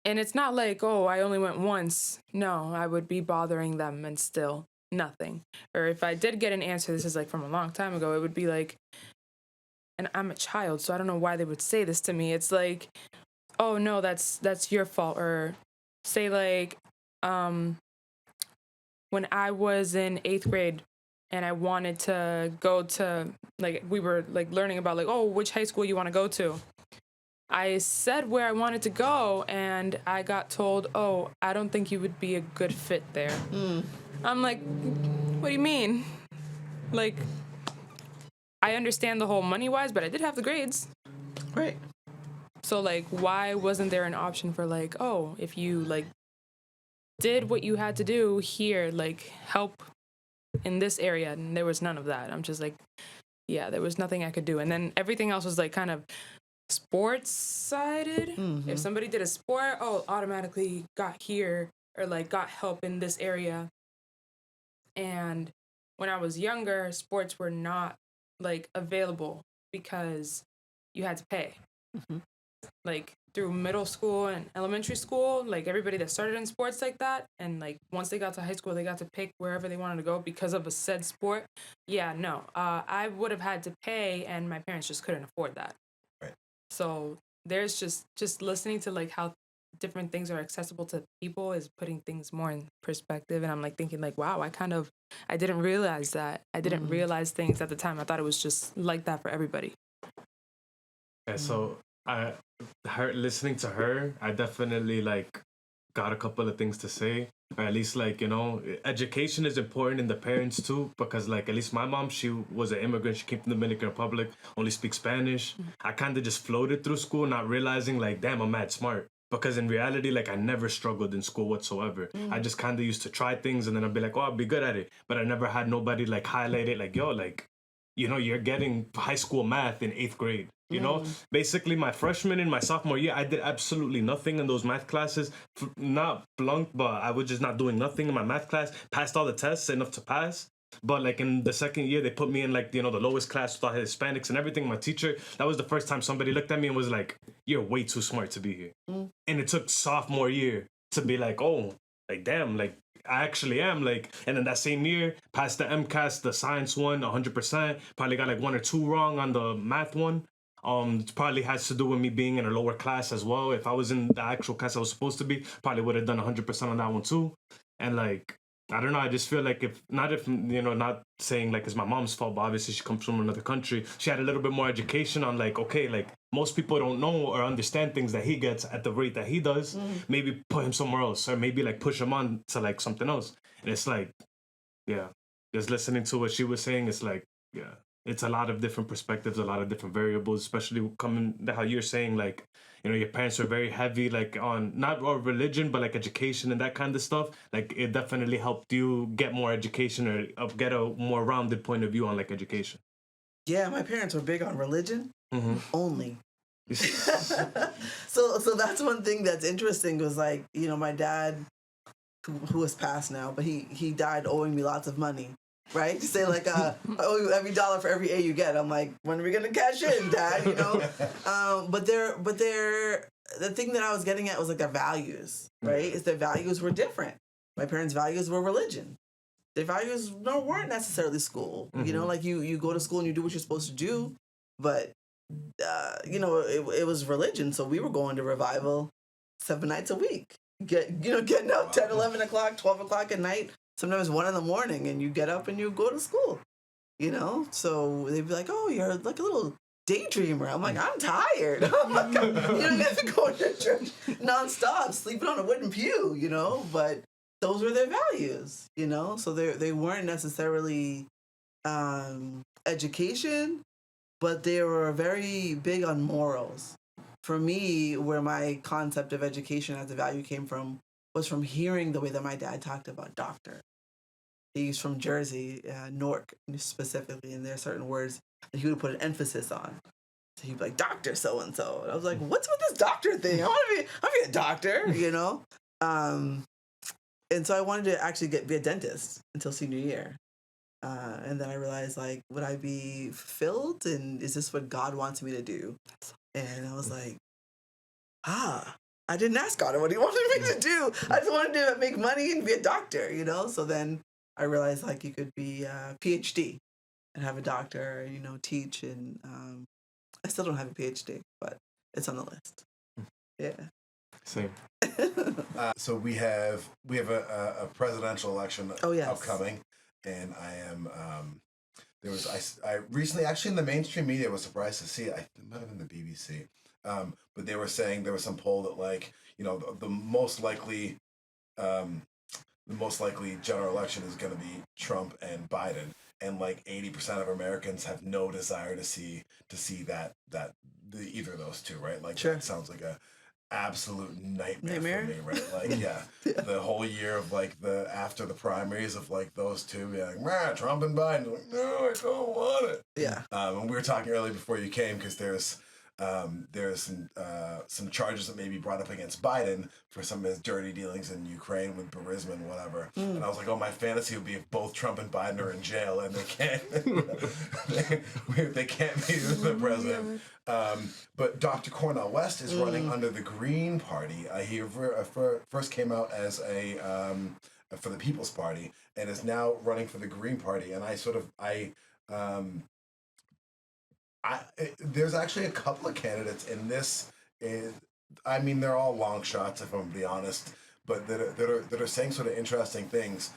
it's not like, oh, I only went once. No, I would be bothering them and still nothing. Or if I did get an answer, this is like from a long time ago, it would be like, and I'm a child, so I don't know why they would say this to me. It's like, oh no, that's your fault. Or say like, when I was in 8th grade and I wanted to go to, like, we were like learning about like, oh, which high school you want to go to. I said where I wanted to go, and I got told, oh, I don't think you would be a good fit there. I'm like, what do you mean? Like, I understand the whole money-wise, but I did have the grades. Right. So, like, why wasn't there an option for, like, oh, if you, like, did what you had to do here, like, help in this area, and there was none of that. I'm just like, yeah, there was nothing I could do. And then everything else was, like, kind of sports-sided. If somebody did a sport, oh, automatically got here, or, like, got help in this area. And when I was younger, sports were not, like, available because you had to pay. Like, through middle school and elementary school, like, everybody that started in sports like that, and, like, once they got to high school, they got to pick wherever they wanted to go because of a said sport. Yeah, no. I would have had to pay, and my parents just couldn't afford that. Right. So there's just listening to, like, how different things are accessible to people is putting things more in perspective. And I'm, like, thinking, like, wow, I didn't realize that. I didn't realize things at the time. I thought it was just like that for everybody. Yeah, so listening to her, I definitely like got a couple of things to say, or at least like, education is important in the parents too, because like at least my mom, she was an immigrant. She came from the Dominican Republic, only speaks Spanish. I kind of just floated through school, not realizing like, damn, I'm mad smart. Because in reality, like I never struggled in school whatsoever. I just kind of used to try things and then I'd be like, oh, I'll be good at it. But I never had nobody like highlight it like, yo, like, you're getting high school math in 8th grade. Basically my freshman and my sophomore year, I did absolutely nothing in those math classes. Not flunked, but I was just not doing nothing in my math class. Passed all the tests enough to pass. But like in the second year, they put me in like, the lowest class with all Hispanics and everything. My teacher, that was the first time somebody looked at me and was like, you're way too smart to be here. And it took sophomore year to be like, oh, like, damn, like, I actually am, like, and then that same year, passed the MCAS, the science one, 100%. Probably got like 1 or 2 wrong on the math one. It probably has to do with me being in a lower class as well. If I was in the actual class I was supposed to be, probably would have done 100% on that one too. And like, I don't know. I just feel like not saying like it's my mom's fault, but obviously she comes from another country. She had a little bit more education on like, okay, like most people don't know or understand things that he gets at the rate that he does. Maybe put him somewhere else, or maybe like push him on to like something else. And it's like, yeah, just listening to what she was saying, it's like, yeah, it's a lot of different perspectives, a lot of different variables, especially coming to how you're saying like, your parents are very heavy like on not religion but like education and that kind of stuff. Like it definitely helped you get more education or get a more rounded point of view on like education. Yeah, my parents were big on religion only. Mm-hmm. So that's one thing that's interesting was like, my dad, who has passed now, but he died owing me lots of money. Right? To say like, I owe you every dollar for every A you get. I'm like, when are we gonna cash in, Dad? But the thing that I was getting at was like their values, right? Is their values were different. My parents' values were religion. Their values weren't necessarily school. Like you go to school and you do what you're supposed to do, but it was religion. So we were going to revival 7 nights a week. Getting up 10, 11 o'clock, 12 o'clock at night. Sometimes 1 a.m, and you get up and you go to school, So they'd be like, "Oh, you're like a little daydreamer." I'm like, "I'm tired." I'm like, you don't have to go to church nonstop, sleeping on a wooden pew, But those were their values, So they weren't necessarily education, but they were very big on morals. For me, where my concept of education as a value came from was from hearing the way that my dad talked about doctor. He's from Jersey, Newark specifically, and there are certain words that he would put an emphasis on. So he'd be like, "Doctor so-and-so." And I was like, "What's with this doctor thing? I want to be a doctor," And so I wanted to actually be a dentist until senior year. And then I realized, like, would I be fulfilled? And is this what God wants me to do? And I was like, I didn't ask God what he wanted me to do. I just wanted to make money and be a doctor, So then I realized like you could be a PhD and have a doctor, teach. And I still don't have a PhD, but it's on the list. Yeah. Same. So we have a presidential election upcoming, and I am I recently actually in the mainstream media was surprised to see it. It might have been the BBC. But they were saying there was some poll that like, the most likely general election is going to be Trump and Biden, and like 80% of Americans have no desire to see that either of those two, right? Like sure. That sounds like a absolute nightmare for me, right? Like yeah. The whole year of like after the primaries of like those two being like, Trump and Biden, like, no, I don't want it. Yeah. And we were talking earlier before you came because there's some charges that may be brought up against Biden for some of his dirty dealings in Ukraine with Burisma and whatever. And I was like, oh, my fantasy would be if both Trump and Biden are in jail and they can't they can't be the president. But Dr. Cornel West is running under the Green Party. He first came out as for the People's Party and is now running for the Green Party. And there's actually a couple of candidates in this. I mean, they're all long shots, if I'm going to be honest, but that are saying sort of interesting things.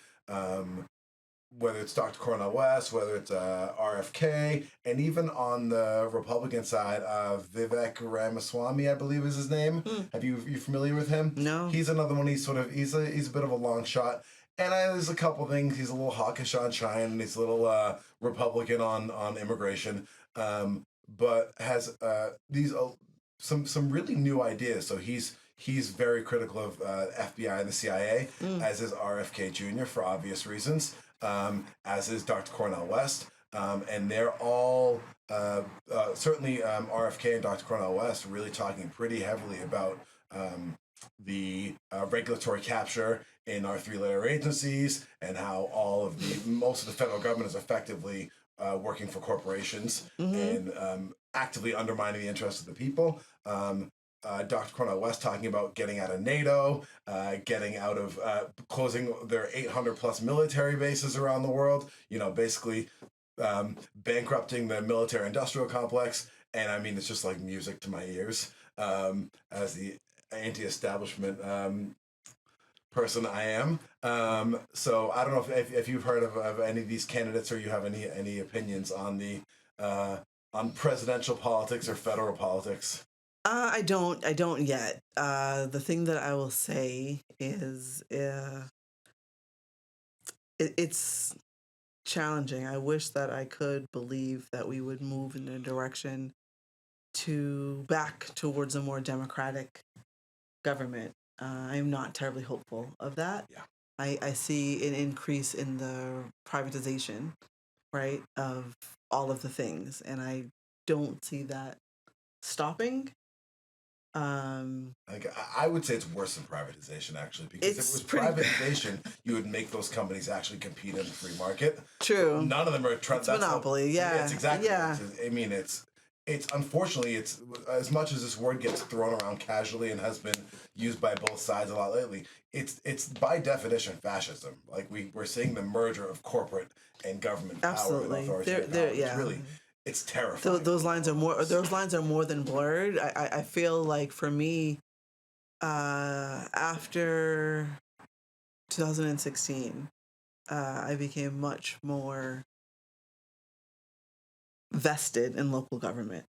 Whether it's Dr. Cornel West, whether it's RFK, and even on the Republican side, Vivek Ramaswamy, I believe is his name. Are you familiar with him? No. He's another one. He's a bit of a long shot. And there's a couple things. He's a little hawkish on China, and he's a little Republican on immigration. But has these some really new ideas. So he's very critical of FBI and the CIA, as is RFK Jr. for obvious reasons, as is Dr. Cornel West, and they're all certainly RFK and Dr. Cornel West really talking pretty heavily about the regulatory capture in our three-letter agencies and how most of the federal government is effectively working for corporations and actively undermining the interests of the people. Dr. Cornel West talking about getting out of NATO, getting out of closing their 800 plus military bases around the world, basically bankrupting the military industrial complex. and I mean it's just like music to my ears. As the anti-establishment person I am. So I don't know if you've heard of any of these candidates, or you have any opinions on the on presidential politics or federal politics. I don't yet. The thing that I will say is, it's challenging. I wish that I could believe that we would move in a direction back towards a more democratic government. I'm not terribly hopeful of that. Yeah. I see an increase in the privatization, right, of all of the things, and I don't see that stopping. Like I would say it's worse than privatization, actually, because if it It's was pretty bad. privatization, you would make those companies actually compete in the free market. True. None of them are. It's monopoly. Yeah. It's exactly. Yeah. I mean, it's unfortunately, it's as much as this word gets thrown around casually and has been used by both sides a lot lately. It's by definition fascism. Like we're seeing the merger of corporate and government power Absolutely. and authoritarian power. It's Yeah. really, it's terrifying. Those lines are more than blurred. I feel like for me, after 2016, I became much more vested in local government.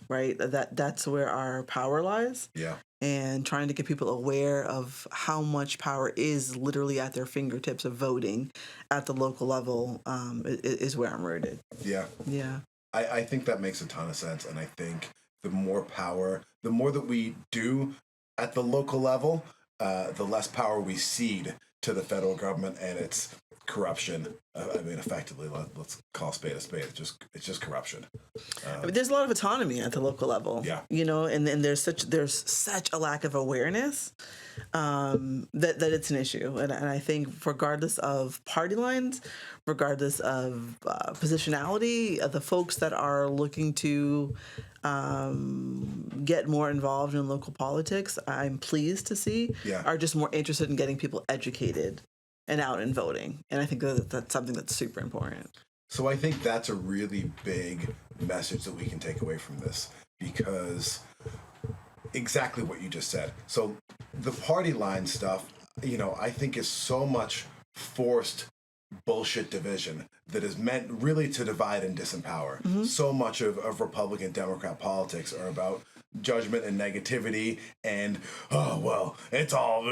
Right, that's where our power lies. Yeah. And trying to get people aware of how much power is literally at their fingertips of voting at the local level is where I'm rooted. Yeah. Yeah. I think that makes a ton of sense. And I think the more power, the more that we do at the local level, the less power we cede to the federal government and its corruption. I mean, effectively, let's call a spade a spade. It's just corruption. I mean, there's a lot of autonomy at the local level. Yeah. And there's such a lack of awareness that it's an issue. And I think regardless of party lines, regardless of positionality, the folks that are looking to get more involved in local politics, I'm pleased to see, are just more interested in getting people educated and out and voting. And I think that's something that's super important. So I think that's a really big message that we can take away from this, because exactly what you just said. So the party line stuff, I think is so much forced bullshit division that is meant really to divide and disempower. Mm-hmm. So much of Republican Democrat politics are about judgment and negativity and, oh, well, it's all,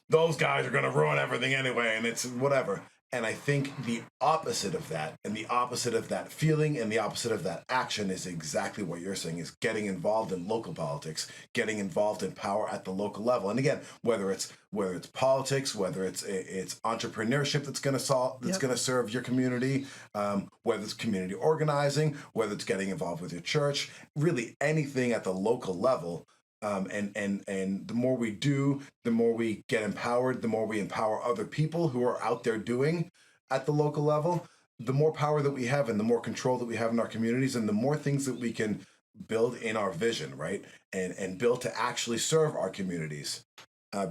those guys are going to ruin everything anyway, and it's whatever. And I think the opposite of that, and the opposite of that feeling, and the opposite of that action is exactly what you're saying, is getting involved in local politics, getting involved in power at the local level. And again, whether it's politics, whether it's entrepreneurship that's going to serve your community, whether it's community organizing, whether it's getting involved with your church, really anything at the local level. And the more we do, the more we get empowered, the more we empower other people who are out there doing at the local level, the more power that we have and the more control that we have in our communities and the more things that we can build in our vision, right? And build to actually serve our communities.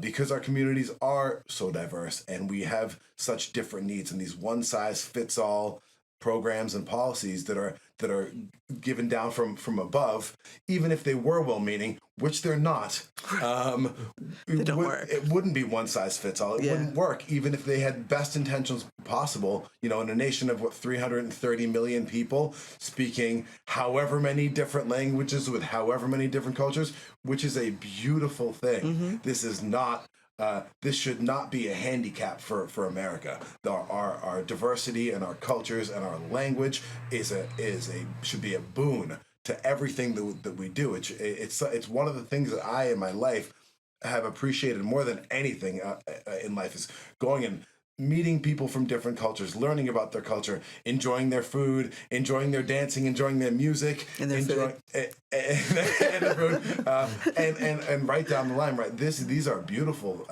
Because our communities are so diverse and we have such different needs, and these one-size-fits-all programs and policies that are given down from above, even if they were well-meaning, which they're not. They don't work. It wouldn't be one size fits all. It wouldn't work, even if they had best intentions possible. In a nation of 330 million people speaking however many different languages with however many different cultures, which is a beautiful thing. Mm-hmm. This is not. This should not be a handicap for America. Our diversity and our cultures and our language should be a boon to everything that we do. It's one of the things that I in my life have appreciated more than anything in life, is going and meeting people from different cultures, learning about their culture, enjoying their food, enjoying their dancing, enjoying their music, and their food. And their food, and right down the line, right? These are beautiful,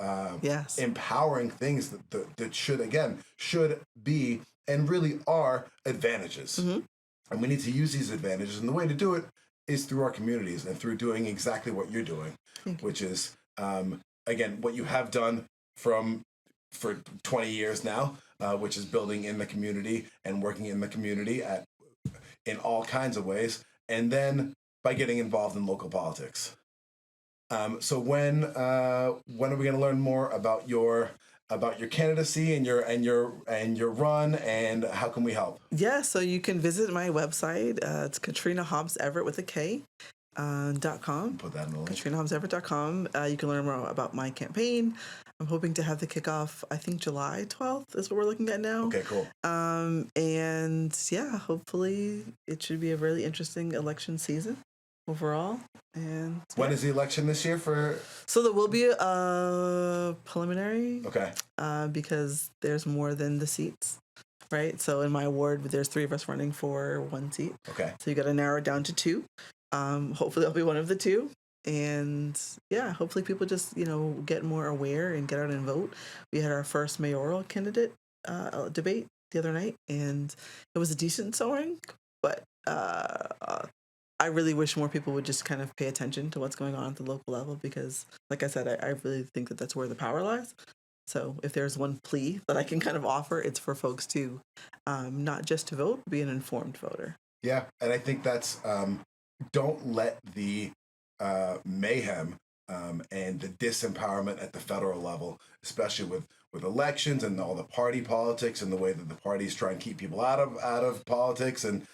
empowering things that should be and really are advantages, and we need to use these advantages. And the way to do it is through our communities and through doing exactly what you're doing, which is again what you have done for 20 years now, which is building in the community and working in the community in all kinds of ways, and then by getting involved in local politics. So when are we going to learn more about your candidacy and your run, and how can we help? Yeah, so you can visit my website. It's Katrina Hobbs Everett with a K. .com. Put that in the link. KatrinaHobbsEverett.com. You can learn more about my campaign. I'm hoping to have the kickoff, I think July 12th is what we're looking at now. Okay, cool. And yeah, hopefully it should be a really interesting election season overall. And when is the election this year for? So there will be a preliminary. Okay. Because there's more than the seats. Right? So in my ward, there's 3 of us running for 1 seat. Okay. So you got to narrow it down to 2. Hopefully I'll be one of the 2. And yeah, hopefully people just, get more aware and get out and vote. We had our first mayoral candidate debate the other night, and it was a decent showing, but I really wish more people would just kind of pay attention to what's going on at the local level, because like I said, I really think that that's where the power lies. So if there's one plea that I can kind of offer, it's for folks to not just to vote, be an informed voter. Yeah, and I think that's don't let the mayhem and the disempowerment at the federal level, especially with elections and all the party politics and the way that the parties try and keep people out of politics and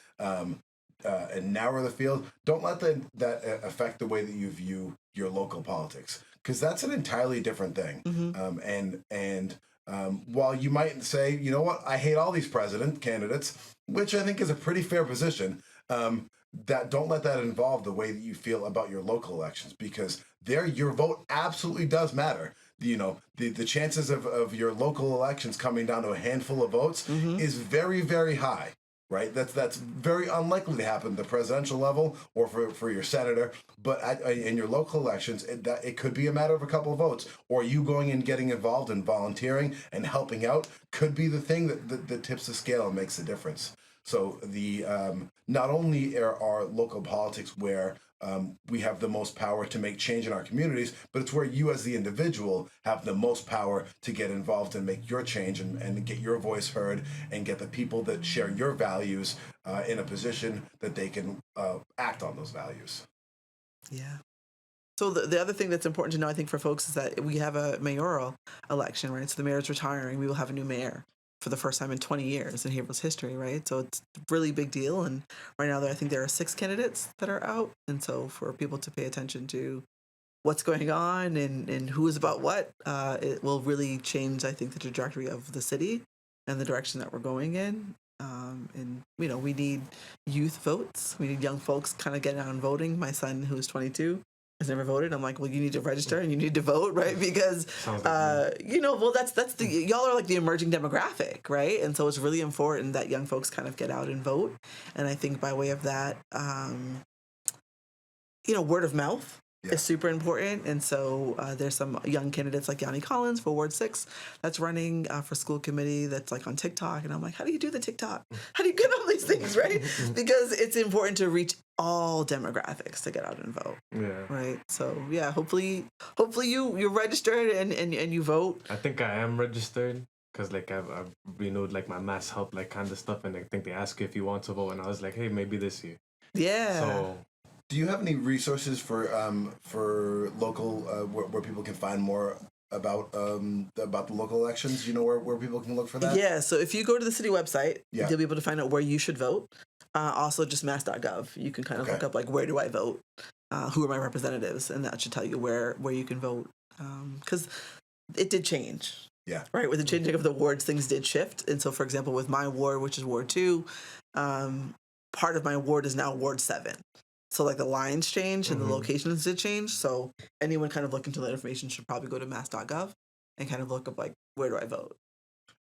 narrow the field. Don't let that affect the way that you view your local politics, because that's an entirely different thing. Mm-hmm. While you might say, you know what, I hate all these president candidates, which I think is a pretty fair position. That don't let that involve the way that you feel about your local elections, because your vote absolutely does matter. The chances of your local elections coming down to a handful of votes mm-hmm. is very, very high, right? That's very unlikely to happen at the presidential level or for your senator, but in your local elections, it could be a matter of a couple of votes, or you going and getting involved and volunteering and helping out could be the thing that tips the scale and makes the difference. So not only are local politics where we have the most power to make change in our communities, but it's where you as the individual have the most power to get involved and make your change and get your voice heard and get the people that share your values in a position that they can act on those values. Yeah. So the other thing that's important to know, I think, for folks is that we have a mayoral election, right? So the mayor's retiring. We will have a new mayor for the first time in 20 years in Haverhill's history, right? So it's a really big deal. And right now, I think there are 6 candidates that are out. And so for people to pay attention to what's going on and who is about what, it will really change, I think, the trajectory of the city and the direction that we're going in. And, we need youth votes. We need young folks kind of getting out and voting. My son, who is 22, has never voted. I'm like, well, you need to register and you need to vote, right? Because, that's y'all are like the emerging demographic, right? And so it's really important that young folks kind of get out and vote. And I think by way of that, word of mouth is super important. And so there's some young candidates like Yanni Collins for Ward 6 that's running for school committee that's like on TikTok. And I'm like, how do you do the TikTok? How do you get all these things, right? Because it's important to reach all demographics to get out and vote. Yeah. Right. So yeah, hopefully you're registered and you vote. I think I am registered. Because, I've renewed, my mass help, kind of stuff. And I think they ask you if you want to vote. And I was like, hey, maybe this year. Yeah. So... Do you have any resources for local where people can find more about the local elections? You know where people can look for that? Yeah, so if you go to the city website, you'll be able to find out where you should vote. Also, just mass.gov. You can kind of look up where do I vote? Who are my representatives? And that should tell you where you can vote. Because it did change. Yeah. Right, with the changing of the wards, things did shift. And so, for example, with my ward, which is Ward 2, part of my ward is now Ward 7. So, the lines changed and the locations did change. So, anyone kind of looking to that information should probably go to mass.gov and kind of look up, where do I vote?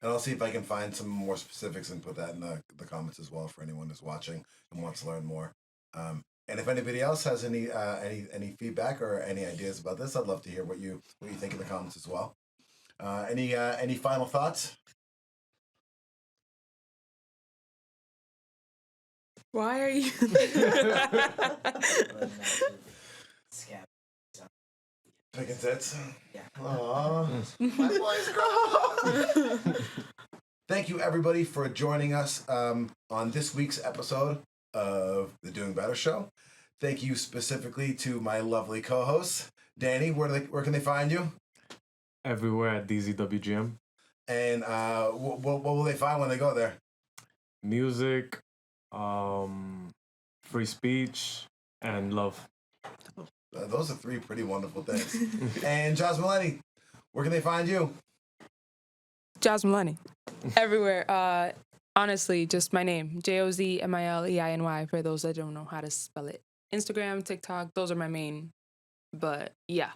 And I'll see if I can find some more specifics and put that in the comments as well for anyone who's watching and wants to learn more. And if anybody else has any feedback or any ideas about this, I'd love to hear what you think in the comments as well. Any final thoughts? Why are you? Picking tits? Yeah. Aww. My boys grow. Thank you, everybody, for joining us on this week's episode of the Doing Better Show. Thank you specifically to my lovely co-hosts. Danny, where can they find you? Everywhere at DZWGM. And what will they find when they go there? Music, free speech, and love. Those are three pretty wonderful things. And Joz Mileni, where can they find you? Joz Mileni. Everywhere. Honestly, just my name. JOZMILEINY for those that don't know how to spell it. Instagram, TikTok, those are my main. But yeah.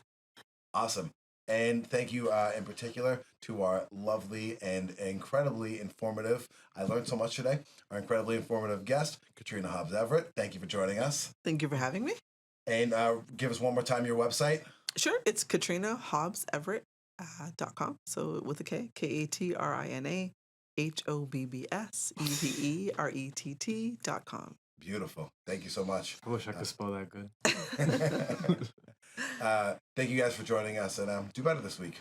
Awesome. And thank you in particular to our lovely and incredibly informative, I learned so much today, our incredibly informative guest, Katrina Hobbs Everett. Thank you for joining us. Thank you for having me. And give us one more time your website. Sure. It's KatrinaHobbsEverett.com. So with a K, KatrinaHobbsEverett.com. Beautiful. Thank you so much. I wish I could spell that good. Thank you guys for joining us, and do better this week.